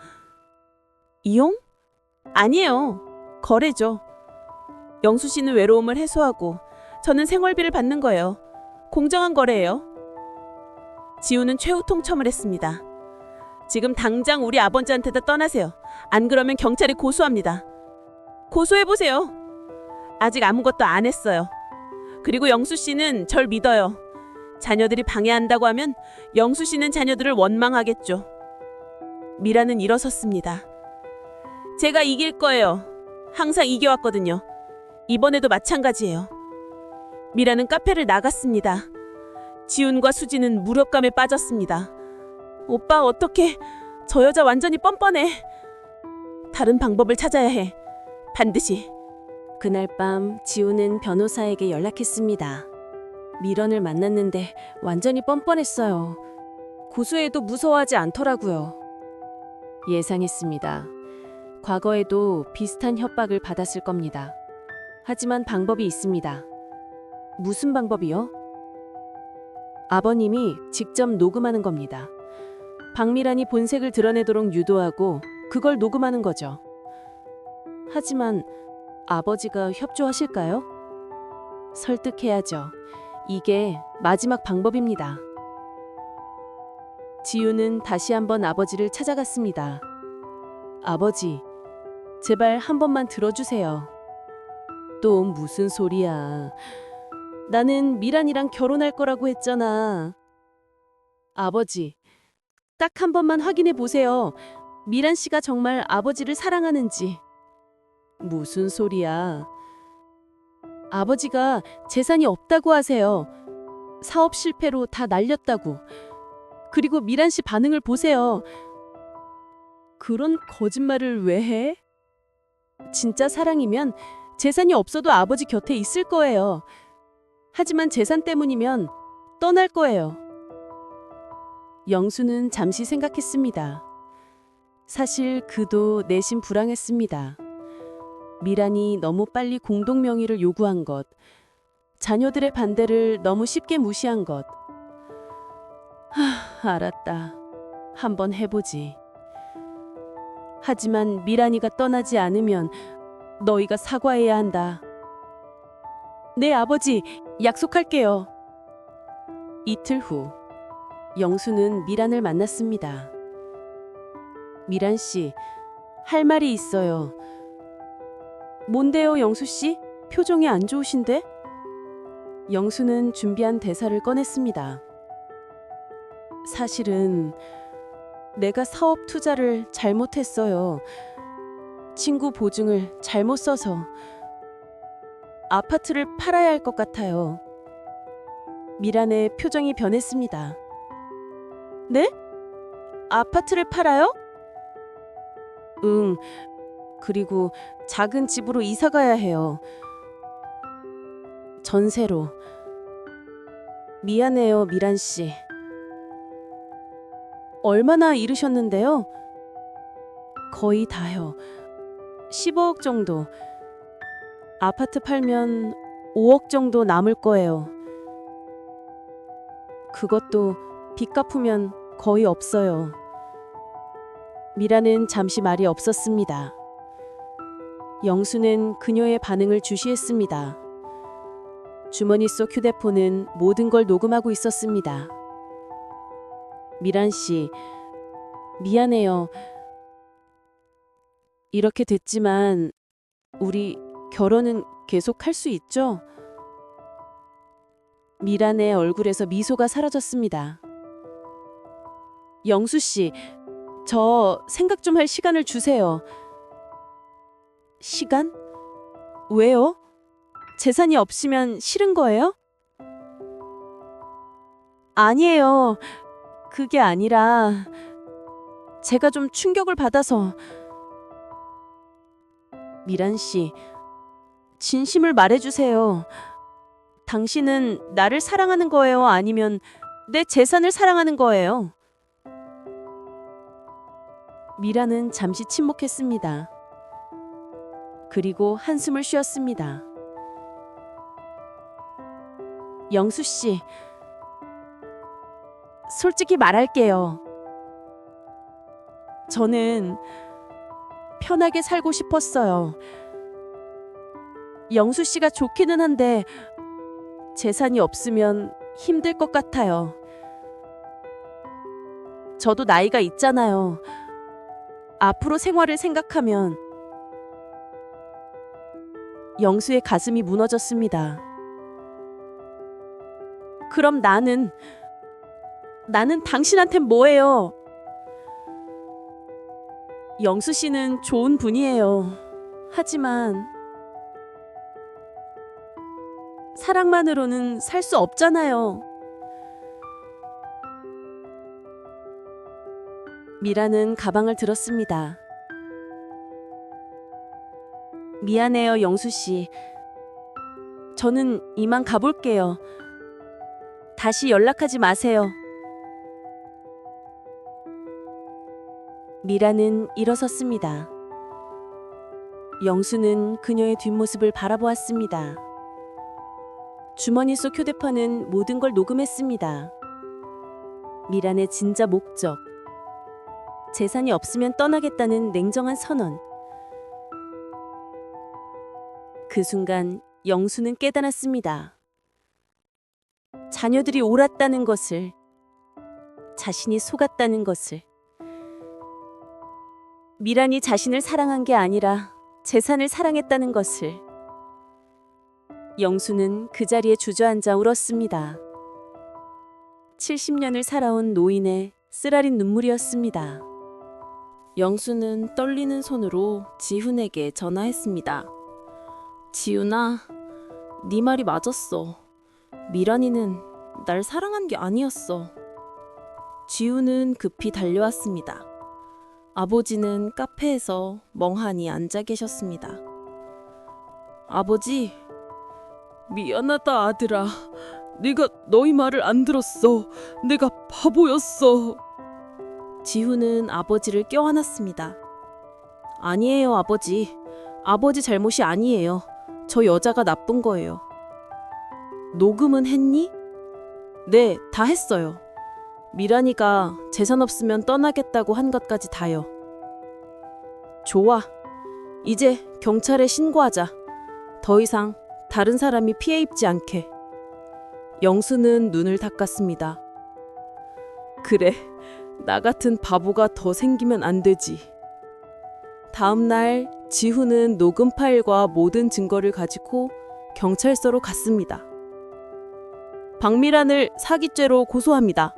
이용? 아니에요. 거래죠. 영수 씨는 외로움을 해소하고 저는 생활비를 받는 거예요. 공정한 거래예요. 지우는 최후 통첨을 했습니다. 지금 당장 우리 아버지한테다 떠나세요. 안 그러면 경찰에 고소합니다. 고소해보세요. 아직 아무것도 안 했어요. 그리고 영수 씨는 절 믿어요. 자녀들이 방해한다고 하면 영수 씨는 자녀들을 원망하겠죠. 미라는 일어섰습니다. 제가 이길 거예요. 항상 이겨왔거든요. 이번에도 마찬가지예요. 미라는 카페를 나갔습니다. 지훈과 수지는 무력감에 빠졌습니다. 오빠 어떡해. 저 여자 완전히 뻔뻔해. 다른 방법을 찾아야 해. 반드시. 그날 밤 지우는 변호사에게 연락했습니다. 미련을 만났는데 완전히 뻔뻔했어요. 고소해도 무서워하지 않더라고요. 예상했습니다. 과거에도 비슷한 협박을 받았을 겁니다. 하지만 방법이 있습니다. 무슨 방법이요? 아버님이 직접 녹음하는 겁니다. 박미란이 본색을 드러내도록 유도하고 그걸 녹음하는 거죠. 하지만 아버지가 협조하실까요? 설득해야죠. 이게 마지막 방법입니다. 지우는 다시 한번 아버지를 찾아갔습니다. 아버지, 제발 한 번만 들어주세요. 또 무슨 소리야. 나는 미란이랑 결혼할 거라고 했잖아. 아버지, 딱 한 번만 확인해 보세요. 미란 씨가 정말 아버지를 사랑하는지. 무슨 소리야. 아버지가 재산이 없다고 하세요. 사업 실패로 다 날렸다고. 그리고 미란 씨 반응을 보세요. 그런 거짓말을 왜 해? 진짜 사랑이면 재산이 없어도 아버지 곁에 있을 거예요. 하지만 재산 때문이면 떠날 거예요. 영수는 잠시 생각했습니다. 사실 그도 내심 불안했습니다. 미란이 너무 빨리 공동명의를 요구한 것, 자녀들의 반대를 너무 쉽게 무시한 것. 알았다. 한번 해보지. 하지만 미란이가 떠나지 않으면 너희가 사과해야 한다. 네, 아버지, 약속할게요. 이틀 후, 영수는 미란을 만났습니다. 미란 씨, 할 말이 있어요. 뭔데요, 영수 씨? 표정이 안 좋으신데? 영수는 준비한 대사를 꺼냈습니다. 사실은 내가 사업 투자를 잘못했어요. 친구 보증을 잘못 써서 아파트를 팔아야 할 것 같아요. 미란의 표정이 변했습니다. 네? 아파트를 팔아요? 응. 그리고 작은 집으로 이사 가야 해요. 전세로. 미안해요, 미란 씨. 얼마나 잃으셨는데요? 거의 다요. 15억 정도. 아파트 팔면 5억 정도 남을 거예요. 그것도 빚 갚으면 거의 없어요. 미라는 잠시 말이 없었습니다. 영수는 그녀의 반응을 주시했습니다. 주머니 속 휴대폰은 모든 걸 녹음하고 있었습니다. 미란 씨, 미안해요. 이렇게 됐지만 우리 결혼은 계속 할 수 있죠? 미란의 얼굴에서 미소가 사라졌습니다. 영수 씨, 저 생각 좀 할 시간을 주세요. 시간? 왜요? 재산이 없으면 싫은 거예요? 아니에요. 그게 아니라 제가 좀 충격을 받아서. 미란 씨, 진심을 말해주세요. 당신은 나를 사랑하는 거예요? 아니면 내 재산을 사랑하는 거예요? 미란은 잠시 침묵했습니다. 그리고 한숨을 쉬었습니다. 영수 씨, 솔직히 말할게요. 저는 편하게 살고 싶었어요. 영수 씨가 좋기는 한데 재산이 없으면 힘들 것 같아요. 저도 나이가 있잖아요. 앞으로 생활을 생각하면. 영수의 가슴이 무너졌습니다. 그럼 나는 당신한텐 뭐예요? 영수 씨는 좋은 분이에요. 하지만 사랑만으로는 살 수 없잖아요. 미라는 가방을 들었습니다. 미안해요, 영수 씨. 저는 이만 가볼게요. 다시 연락하지 마세요. 미라는 일어섰습니다. 영수는 그녀의 뒷모습을 바라보았습니다. 주머니 속 휴대폰은 모든 걸 녹음했습니다. 미란의 진짜 목적. 재산이 없으면 떠나겠다는 냉정한 선언. 그 순간 영수는 깨달았습니다. 자녀들이 옳았다는 것을, 자신이 속았다는 것을. 미란이 자신을 사랑한 게 아니라 재산을 사랑했다는 것을. 영수는 그 자리에 주저앉아 울었습니다. 70년을 살아온 노인의 쓰라린 눈물이었습니다. 영수는 떨리는 손으로 지훈에게 전화했습니다. 지훈아, 네 말이 맞았어. 미란이는 날 사랑한 게 아니었어. 지훈은 급히 달려왔습니다. 아버지는 카페에서 멍하니 앉아 계셨습니다. 아버지, 미안하다 아들아. 내가 너희 말을 안 들었어. 내가 바보였어. 지훈은 아버지를 껴안았습니다. 아니에요, 아버지. 아버지 잘못이 아니에요. 저 여자가 나쁜 거예요. 녹음은 했니? 네, 다 했어요. 미란이가 재산 없으면 떠나겠다고 한 것까지 다요. 좋아. 이제 경찰에 신고하자. 더 이상 다른 사람이 피해 입지 않게. 영수는 눈을 닦았습니다. 그래, 나 같은 바보가 더 생기면 안 되지. 다음 날 지훈은 녹음 파일과 모든 증거를 가지고 경찰서로 갔습니다. 박미란을 사기죄로 고소합니다.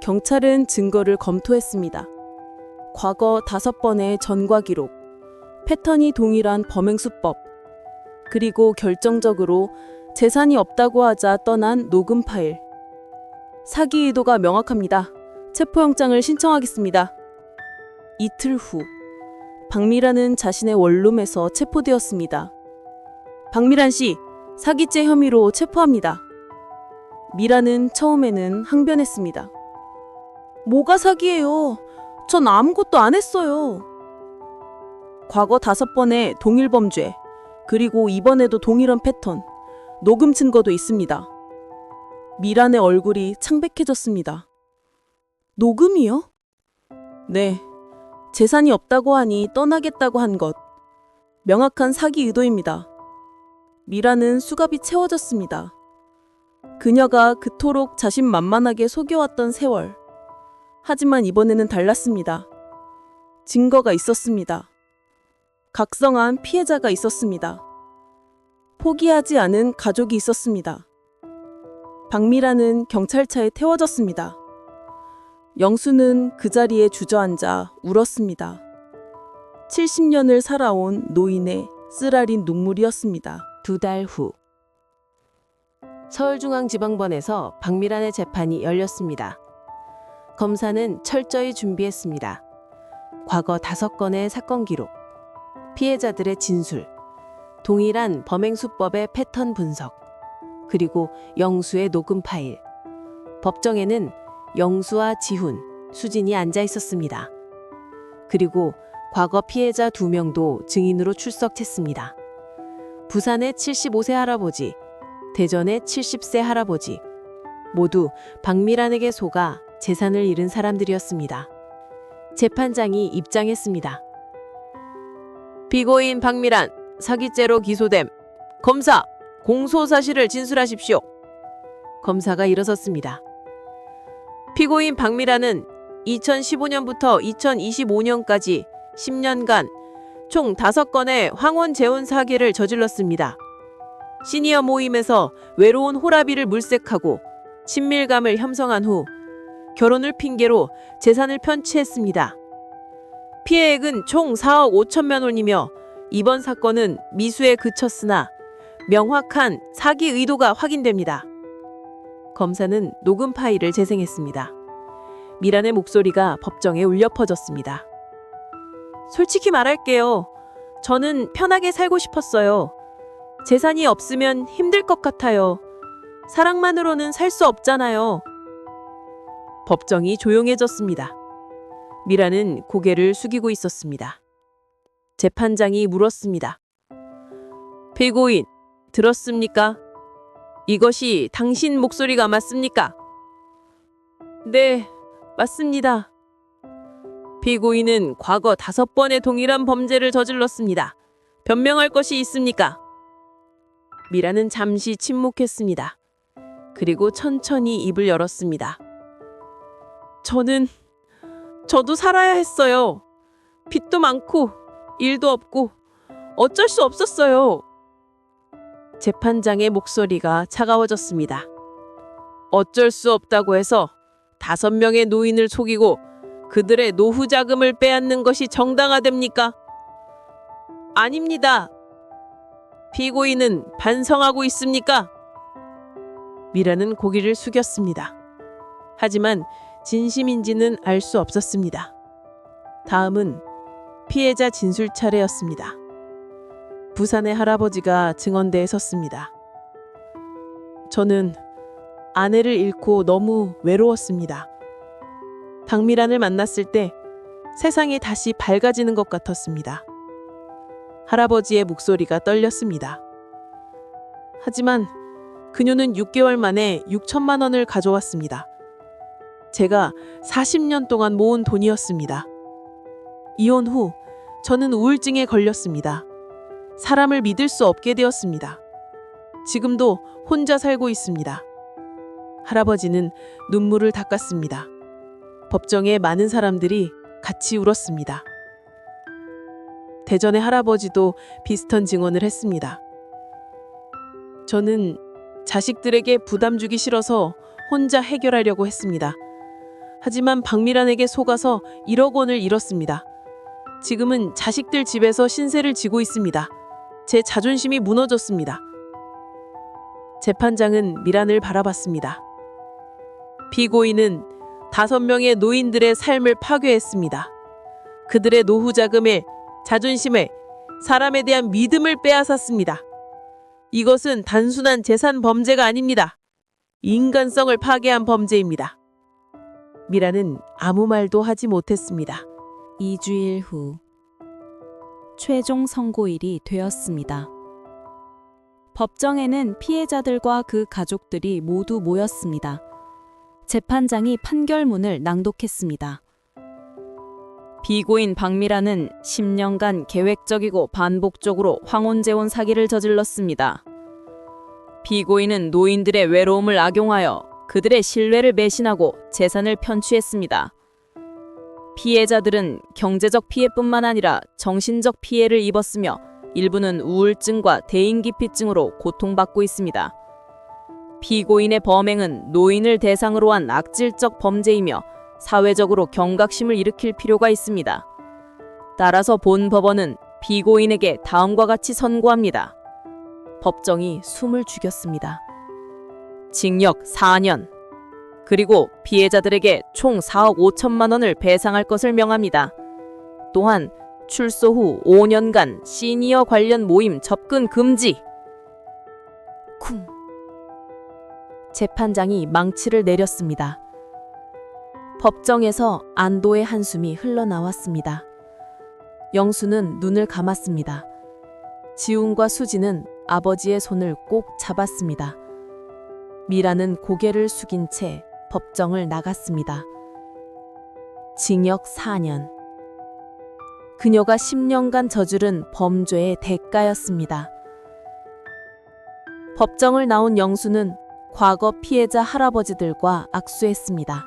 경찰은 증거를 검토했습니다. 과거 5번의 전과 기록, 패턴이 동일한 범행수법, 그리고 결정적으로 재산이 없다고 하자 떠난 녹음 파일. 사기 의도가 명확합니다. 체포영장을 신청하겠습니다. 이틀 후, 박미란은 자신의 원룸에서 체포되었습니다. 박미란 씨, 사기죄 혐의로 체포합니다. 미란은 처음에는 항변했습니다. 뭐가 사기예요? 전 아무것도 안 했어요. 과거 5번의 동일 범죄, 그리고 이번에도 동일한 패턴, 녹음 증거도 있습니다. 미란의 얼굴이 창백해졌습니다. 녹음이요? 네. 재산이 없다고 하니 떠나겠다고 한 것. 명확한 사기 의도입니다. 미란은 수갑이 채워졌습니다. 그녀가 그토록 자신만만하게 속여왔던 세월. 하지만 이번에는 달랐습니다. 증거가 있었습니다. 각성한 피해자가 있었습니다. 포기하지 않은 가족이 있었습니다. 박미란은 경찰차에 태워졌습니다. 영수는 그 자리에 주저앉아 울었습니다. 70년을 살아온 노인의 쓰라린 눈물이었습니다. 2달 후 서울중앙지방법원에서 박미란의 재판이 열렸습니다. 검사는 철저히 준비했습니다. 과거 5건의 사건 기록, 피해자들의 진술, 동일한 범행수법의 패턴 분석, 그리고 영수의 녹음 파일. 법정에는 영수와 지훈, 수진이 앉아 있었습니다. 그리고 과거 피해자 2명도 증인으로 출석했습니다. 부산의 75세 할아버지, 대전의 70세 할아버지, 모두 박미란에게 속아 재산을 잃은 사람들이었습니다. 재판장이 입장했습니다. 피고인 박미란, 사기죄로 기소됨. 검사, 공소 사실을 진술하십시오. 검사가 일어섰습니다. 피고인 박미란은 2015년부터 2025년까지 10년간 총 5건의 황혼 재혼 사기를 저질렀습니다. 시니어 모임에서 외로운 호라비를 물색하고 친밀감을 형성한 후 결혼을 핑계로 재산을 편취했습니다. 피해액은 총 4억 5천만 원이며 이번 사건은 미수에 그쳤으나 명확한 사기 의도가 확인됩니다. 검사는 녹음 파일을 재생했습니다. 미란의 목소리가 법정에 울려 퍼졌습니다. 솔직히 말할게요. 저는 편하게 살고 싶었어요. 재산이 없으면 힘들 것 같아요. 사랑만으로는 살 수 없잖아요. 법정이 조용해졌습니다. 미란은 고개를 숙이고 있었습니다. 재판장이 물었습니다. 피고인, 들었습니까? 이것이 당신 목소리가 맞습니까? 네, 맞습니다. 피고인은 과거 5번의 동일한 범죄를 저질렀습니다. 변명할 것이 있습니까? 미란은 잠시 침묵했습니다. 그리고 천천히 입을 열었습니다. 저도 살아야 했어요. 빚도 많고 일도 없고 어쩔 수 없었어요. 재판장의 목소리가 차가워졌습니다. 어쩔 수 없다고 해서 5명의 노인을 속이고 그들의 노후 자금을 빼앗는 것이 정당화됩니까? 아닙니다. 피고인은 반성하고 있습니까? 미라는 고개를 숙였습니다. 하지만 진심인지는 알 수 없었습니다. 다음은 피해자 진술 차례였습니다. 부산의 할아버지가 증언대에 섰습니다. 저는 아내를 잃고 너무 외로웠습니다. 박미란을 만났을 때 세상이 다시 밝아지는 것 같았습니다. 할아버지의 목소리가 떨렸습니다. 하지만 그녀는 6개월 만에 6천만 원을 가져왔습니다. 제가 40년 동안 모은 돈이었습니다. 이혼 후 저는 우울증에 걸렸습니다. 사람을 믿을 수 없게 되었습니다. 지금도 혼자 살고 있습니다. 할아버지는 눈물을 닦았습니다. 법정에 많은 사람들이 같이 울었습니다. 대전의 할아버지도 비슷한 증언을 했습니다. 저는 자식들에게 부담 주기 싫어서 혼자 해결하려고 했습니다. 하지만 박미란에게 속아서 1억 원을 잃었습니다. 지금은 자식들 집에서 신세를 지고 있습니다. 제 자존심이 무너졌습니다. 재판장은 미란을 바라봤습니다. 피고인은 5명의 노인들의 삶을 파괴했습니다. 그들의 노후 자금에 자존심에 사람에 대한 믿음을 빼앗았습니다. 이것은 단순한 재산 범죄가 아닙니다. 인간성을 파괴한 범죄입니다. 미란은 아무 말도 하지 못했습니다. 2주일 후 최종 선고일이 되었습니다. 법정에는 피해자들과 그 가족들이 모두 모였습니다. 재판장이 판결문을 낭독했습니다. 비고인 박미란은 10년간 계획적이고 반복적으로 황혼재혼 사기를 저질렀습니다. 비고인은 노인들의 외로움을 악용하여 그들의 신뢰를 배신하고 재산을 편취했습니다. 피해자들은 경제적 피해뿐만 아니라 정신적 피해를 입었으며 일부는 우울증과 대인기피증으로 고통받고 있습니다. 피고인의 범행은 노인을 대상으로 한 악질적 범죄이며 사회적으로 경각심을 일으킬 필요가 있습니다. 따라서 본 법원은 피고인에게 다음과 같이 선고합니다. 법정이 숨을 죽였습니다. 징역 4년, 그리고 피해자들에게 총 4억 5천만 원을 배상할 것을 명합니다. 또한 출소 후 5년간 시니어 관련 모임 접근 금지. 쿵. 재판장이 망치를 내렸습니다. 법정에서 안도의 한숨이 흘러나왔습니다. 영수는 눈을 감았습니다. 지훈과 수지는 아버지의 손을 꼭 잡았습니다. 미라는 고개를 숙인 채 법정을 나갔습니다. 징역 4년. 그녀가 10년간 저지른 범죄의 대가였습니다. 법정을 나온 영수는 과거 피해자 할아버지들과 악수했습니다.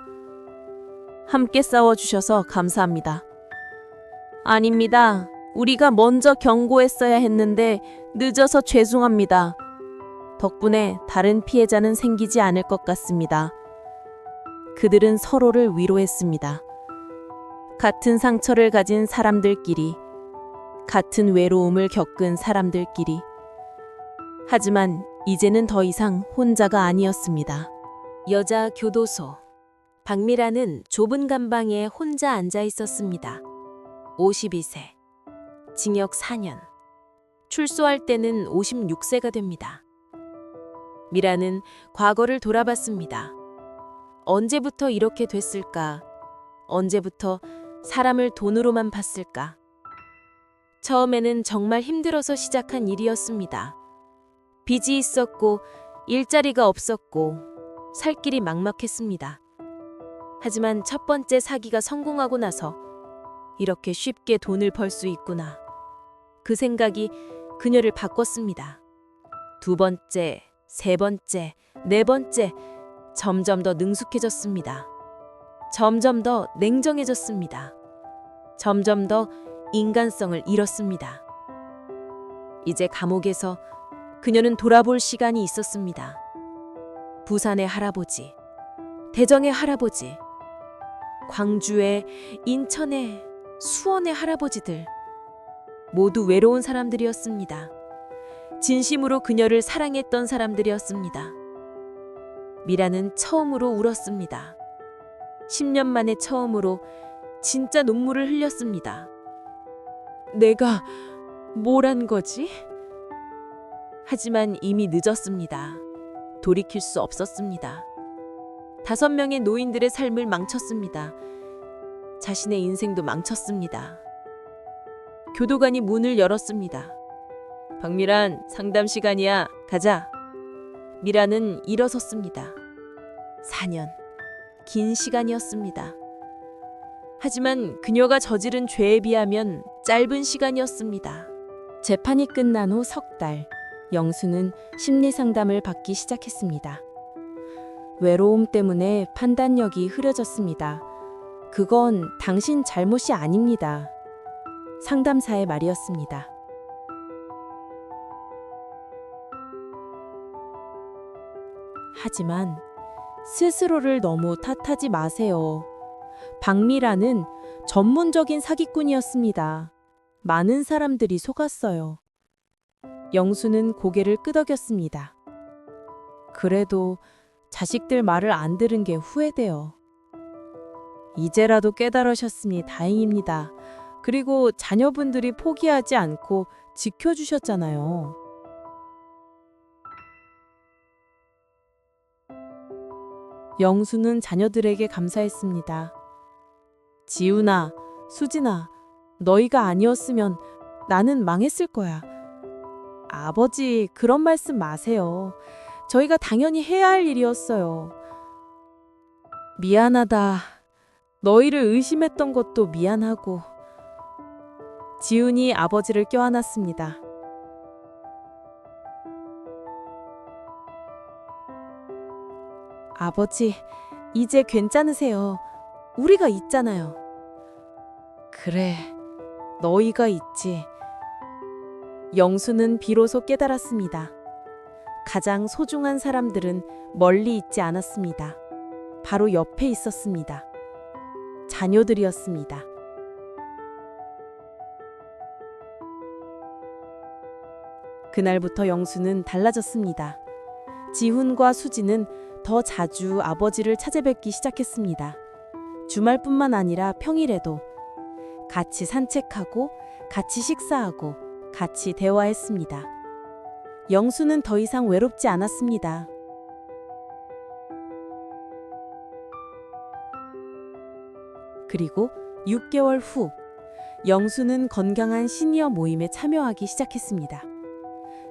함께 싸워주셔서 감사합니다. 아닙니다. 우리가 먼저 경고했어야 했는데 늦어서 죄송합니다. 덕분에 다른 피해자는 생기지 않을 것 같습니다. 그들은 서로를 위로했습니다. 같은 상처를 가진 사람들끼리, 같은 외로움을 겪은 사람들끼리. 하지만 이제는 더 이상 혼자가 아니었습니다. 여자 교도소. 박미라는 좁은 감방에 혼자 앉아 있었습니다. 52세. 징역 4년. 출소할 때는 56세가 됩니다. 미라는 과거를 돌아봤습니다. 언제부터 이렇게 됐을까? 언제부터 사람을 돈으로만 봤을까? 처음에는 정말 힘들어서 시작한 일이었습니다. 빚이 있었고 일자리가 없었고 살 길이 막막했습니다. 하지만 첫 번째 사기가 성공하고 나서 이렇게 쉽게 돈을 벌 수 있구나. 그 생각이 그녀를 바꿨습니다. 두 번째, 세 번째, 네 번째, 점점 더 능숙해졌습니다. 점점 더 냉정해졌습니다. 점점 더 인간성을 잃었습니다. 이제 감옥에서 그녀는 돌아볼 시간이 있었습니다. 부산의 할아버지, 대전의 할아버지, 광주의, 인천의, 수원의 할아버지들 모두 외로운 사람들이었습니다. 진심으로 그녀를 사랑했던 사람들이었습니다. 미라는 처음으로 울었습니다. 10년 만에 처음으로 진짜 눈물을 흘렸습니다. 내가 뭘 한 거지? 하지만 이미 늦었습니다. 돌이킬 수 없었습니다. 5명의 노인들의 삶을 망쳤습니다. 자신의 인생도 망쳤습니다. 교도관이 문을 열었습니다. 박미란, 상담 시간이야. 가자. 미란은 일어섰습니다. 4년. 긴 시간이었습니다. 하지만 그녀가 저지른 죄에 비하면 짧은 시간이었습니다. 재판이 끝난 후 석 달, 영수는 심리 상담을 받기 시작했습니다. 외로움 때문에 판단력이 흐려졌습니다. 그건 당신 잘못이 아닙니다. 상담사의 말이었습니다. 하지만 스스로를 너무 탓하지 마세요. 박미라는 전문적인 사기꾼이었습니다. 많은 사람들이 속았어요. 영수는 고개를 끄덕였습니다. 그래도 자식들 말을 안 들은 게 후회돼요. 이제라도 깨달으셨으니 다행입니다. 그리고 자녀분들이 포기하지 않고 지켜주셨잖아요. 영수는 자녀들에게 감사했습니다. 지훈아, 수진아, 너희가 아니었으면 나는 망했을 거야. 아버지, 그런 말씀 마세요. 저희가 당연히 해야 할 일이었어요. 미안하다. 너희를 의심했던 것도 미안하고. 지훈이 아버지를 껴안았습니다. 아버지, 이제 괜찮으세요. 우리가 있잖아요. 그래, 너희가 있지. 영수는 비로소 깨달았습니다. 가장 소중한 사람들은 멀리 있지 않았습니다. 바로 옆에 있었습니다. 자녀들이었습니다. 그날부터 영수는 달라졌습니다. 지훈과 수지는 더 자주 아버지를 찾아뵙기 시작했습니다. 주말뿐만 아니라 평일에도 같이 산책하고 같이 식사하고 같이 대화했습니다. 영수는 더 이상 외롭지 않았습니다. 그리고 6개월 후, 영수는 건강한 시니어 모임에 참여하기 시작했습니다.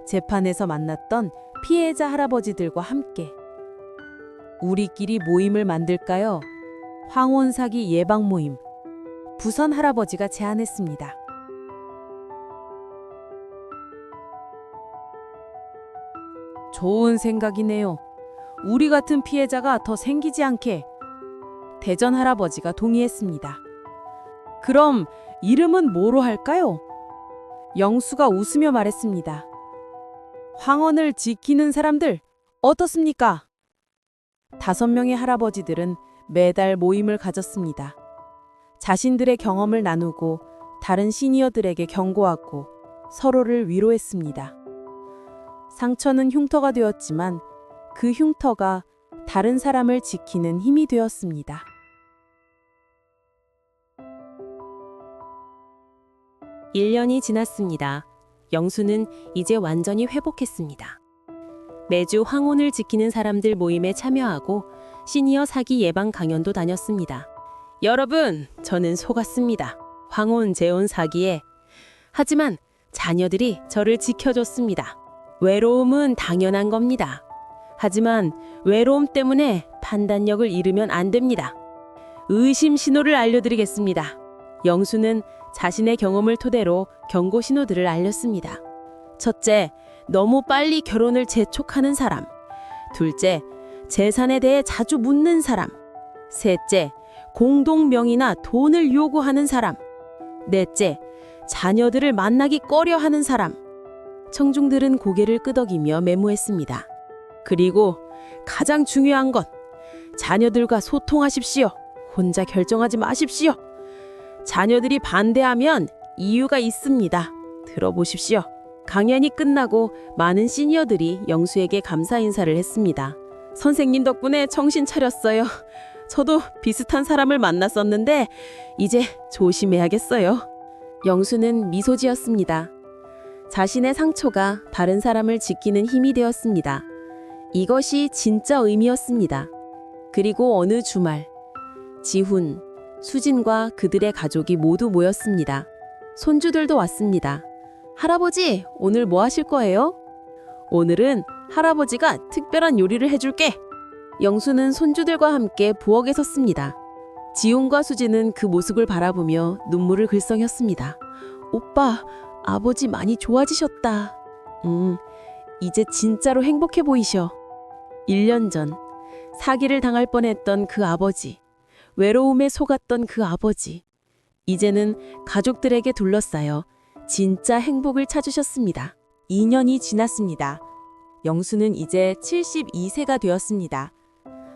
재판에서 만났던 피해자 할아버지들과 함께 우리끼리 모임을 만들까요? 황혼 사기 예방 모임. 부선 할아버지가 제안했습니다. 좋은 생각이네요. 우리 같은 피해자가 더 생기지 않게. 대전 할아버지가 동의했습니다. 그럼 이름은 뭐로 할까요? 영수가 웃으며 말했습니다. 황혼을 지키는 사람들 어떻습니까? 5명의 할아버지들은 매달 모임을 가졌습니다. 자신들의 경험을 나누고 다른 시니어들에게 경고하고 서로를 위로했습니다. 상처는 흉터가 되었지만 그 흉터가 다른 사람을 지키는 힘이 되었습니다. (1년이) 지났습니다. 영수는 이제 완전히 회복했습니다. 매주 황혼을 지키는 사람들 모임에 참여하고 시니어 사기 예방 강연도 다녔습니다. 여러분, 저는 속았습니다. 황혼 재혼 사기에. 하지만 자녀들이 저를 지켜줬습니다. 외로움은 당연한 겁니다. 하지만 외로움 때문에 판단력을 잃으면 안 됩니다. 의심 신호를 알려드리겠습니다. 영수는 자신의 경험을 토대로 경고 신호들을 알렸습니다. 첫째, 너무 빨리 결혼을 재촉하는 사람. 둘째, 재산에 대해 자주 묻는 사람. 셋째, 공동명의나 돈을 요구하는 사람. 넷째, 자녀들을 만나기 꺼려하는 사람. 청중들은 고개를 끄덕이며 메모했습니다. 그리고 가장 중요한 건 자녀들과 소통하십시오. 혼자 결정하지 마십시오. 자녀들이 반대하면 이유가 있습니다. 들어보십시오. 강연이 끝나고 많은 시니어들이 영수에게 감사 인사를 했습니다. 선생님 덕분에 정신 차렸어요. 저도 비슷한 사람을 만났었는데 이제 조심해야겠어요. 영수는 미소 지었습니다. 자신의 상처가 다른 사람을 지키는 힘이 되었습니다. 이것이 진짜 의미였습니다. 그리고 어느 주말, 지훈, 수진과 그들의 가족이 모두 모였습니다. 손주들도 왔습니다. 할아버지, 오늘 뭐 하실 거예요? 오늘은 할아버지가 특별한 요리를 해줄게. 영수는 손주들과 함께 부엌에 섰습니다. 지훈과 수진은 그 모습을 바라보며 눈물을 글썽였습니다. 오빠, 아버지 많이 좋아지셨다. 이제 진짜로 행복해 보이셔. 1년 전 사기를 당할 뻔했던 그 아버지, 외로움에 속았던 그 아버지, 이제는 가족들에게 둘러싸여 진짜 행복을 찾으셨습니다. 2년이 지났습니다. 영수는 이제 72세가 되었습니다.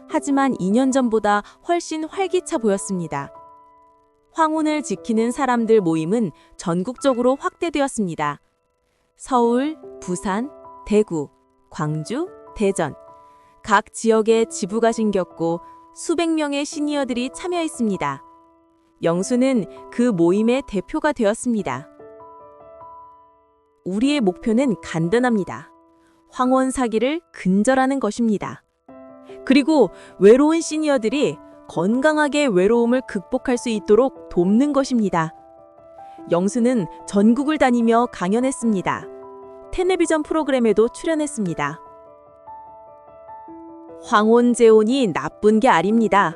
하지만 2년 전보다 훨씬 활기차 보였습니다. 황혼을 지키는 사람들 모임은 전국적으로 확대되었습니다. 서울, 부산, 대구, 광주, 대전, 각 지역에 지부가 생겼고 수백 명의 시니어들이 참여했습니다. 영수는 그 모임의 대표가 되었습니다. 우리의 목표는 간단합니다. 황혼 사기를 근절하는 것입니다. 그리고 외로운 시니어들이 건강하게 외로움을 극복할 수 있도록 돕는 것입니다. 영수는 전국을 다니며 강연했습니다. 텔레비전 프로그램에도 출연했습니다. 황혼재혼이 나쁜 게 아닙니다.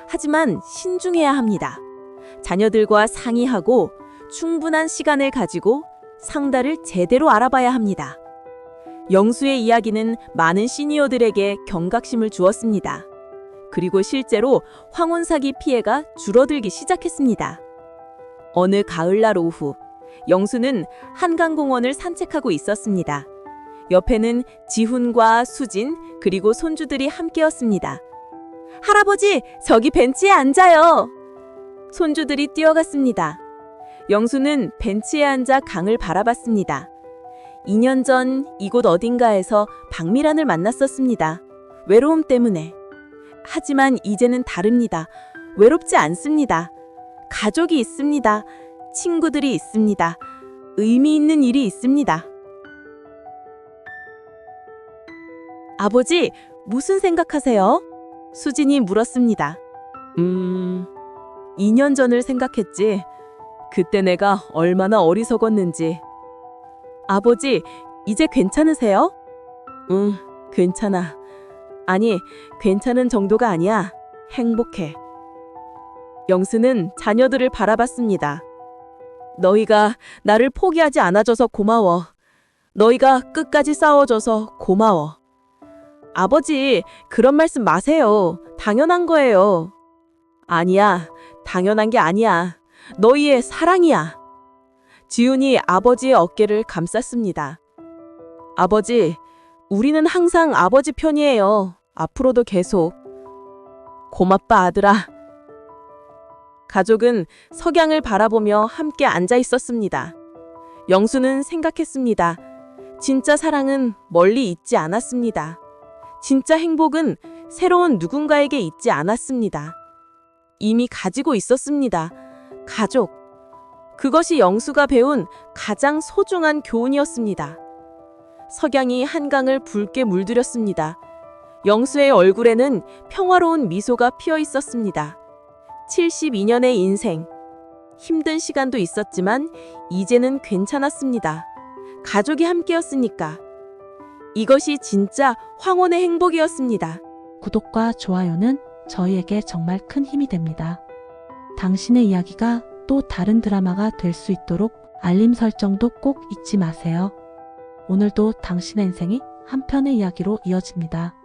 하지만 신중해야 합니다. 자녀들과 상의하고 충분한 시간을 가지고 상달을 제대로 알아봐야 합니다. 영수의 이야기는 많은 시니어들에게 경각심을 주었습니다. 그리고 실제로 황혼 사기 피해가 줄어들기 시작했습니다. 어느 가을날 오후, 영수는 한강공원을 산책하고 있었습니다. 옆에는 지훈과 수진 그리고 손주들이 함께였습니다. 할아버지, 저기 벤치에 앉아요. 손주들이 뛰어갔습니다. 영수는 벤치에 앉아 강을 바라봤습니다. 2년 전 이곳 어딘가에서 박미란을 만났었습니다. 외로움 때문에. 하지만 이제는 다릅니다. 외롭지 않습니다. 가족이 있습니다. 친구들이 있습니다. 의미 있는 일이 있습니다. 아버지, 무슨 생각하세요? 수진이 물었습니다. 2년 전을 생각했지. 그때 내가 얼마나 어리석었는지. 아버지, 이제 괜찮으세요? 응, 괜찮아. 아니, 괜찮은 정도가 아니야. 행복해. 영수는 자녀들을 바라봤습니다. 너희가 나를 포기하지 않아줘서 고마워. 너희가 끝까지 싸워줘서 고마워. 아버지, 그런 말씀 마세요. 당연한 거예요. 아니야, 당연한 게 아니야. 너희의 사랑이야. 지훈이 아버지의 어깨를 감쌌습니다. 아버지, 우리는 항상 아버지 편이에요. 앞으로도 계속. 고맙다, 아들아. 가족은 석양을 바라보며 함께 앉아 있었습니다. 영수는 생각했습니다. 진짜 사랑은 멀리 있지 않았습니다. 진짜 행복은 새로운 누군가에게 있지 않았습니다. 이미 가지고 있었습니다. 가족. 그것이 영수가 배운 가장 소중한 교훈이었습니다. 석양이 한강을 붉게 물들였습니다. 영수의 얼굴에는 평화로운 미소가 피어 있었습니다. 72년의 인생. 힘든 시간도 있었지만 이제는 괜찮았습니다. 가족이 함께였으니까. 이것이 진짜 황혼의 행복이었습니다. 구독과 좋아요는 저희에게 정말 큰 힘이 됩니다. 당신의 이야기가 또 다른 드라마가 될 수 있도록 알림 설정도 꼭 잊지 마세요. 오늘도 당신의 인생이 한 편의 이야기로 이어집니다.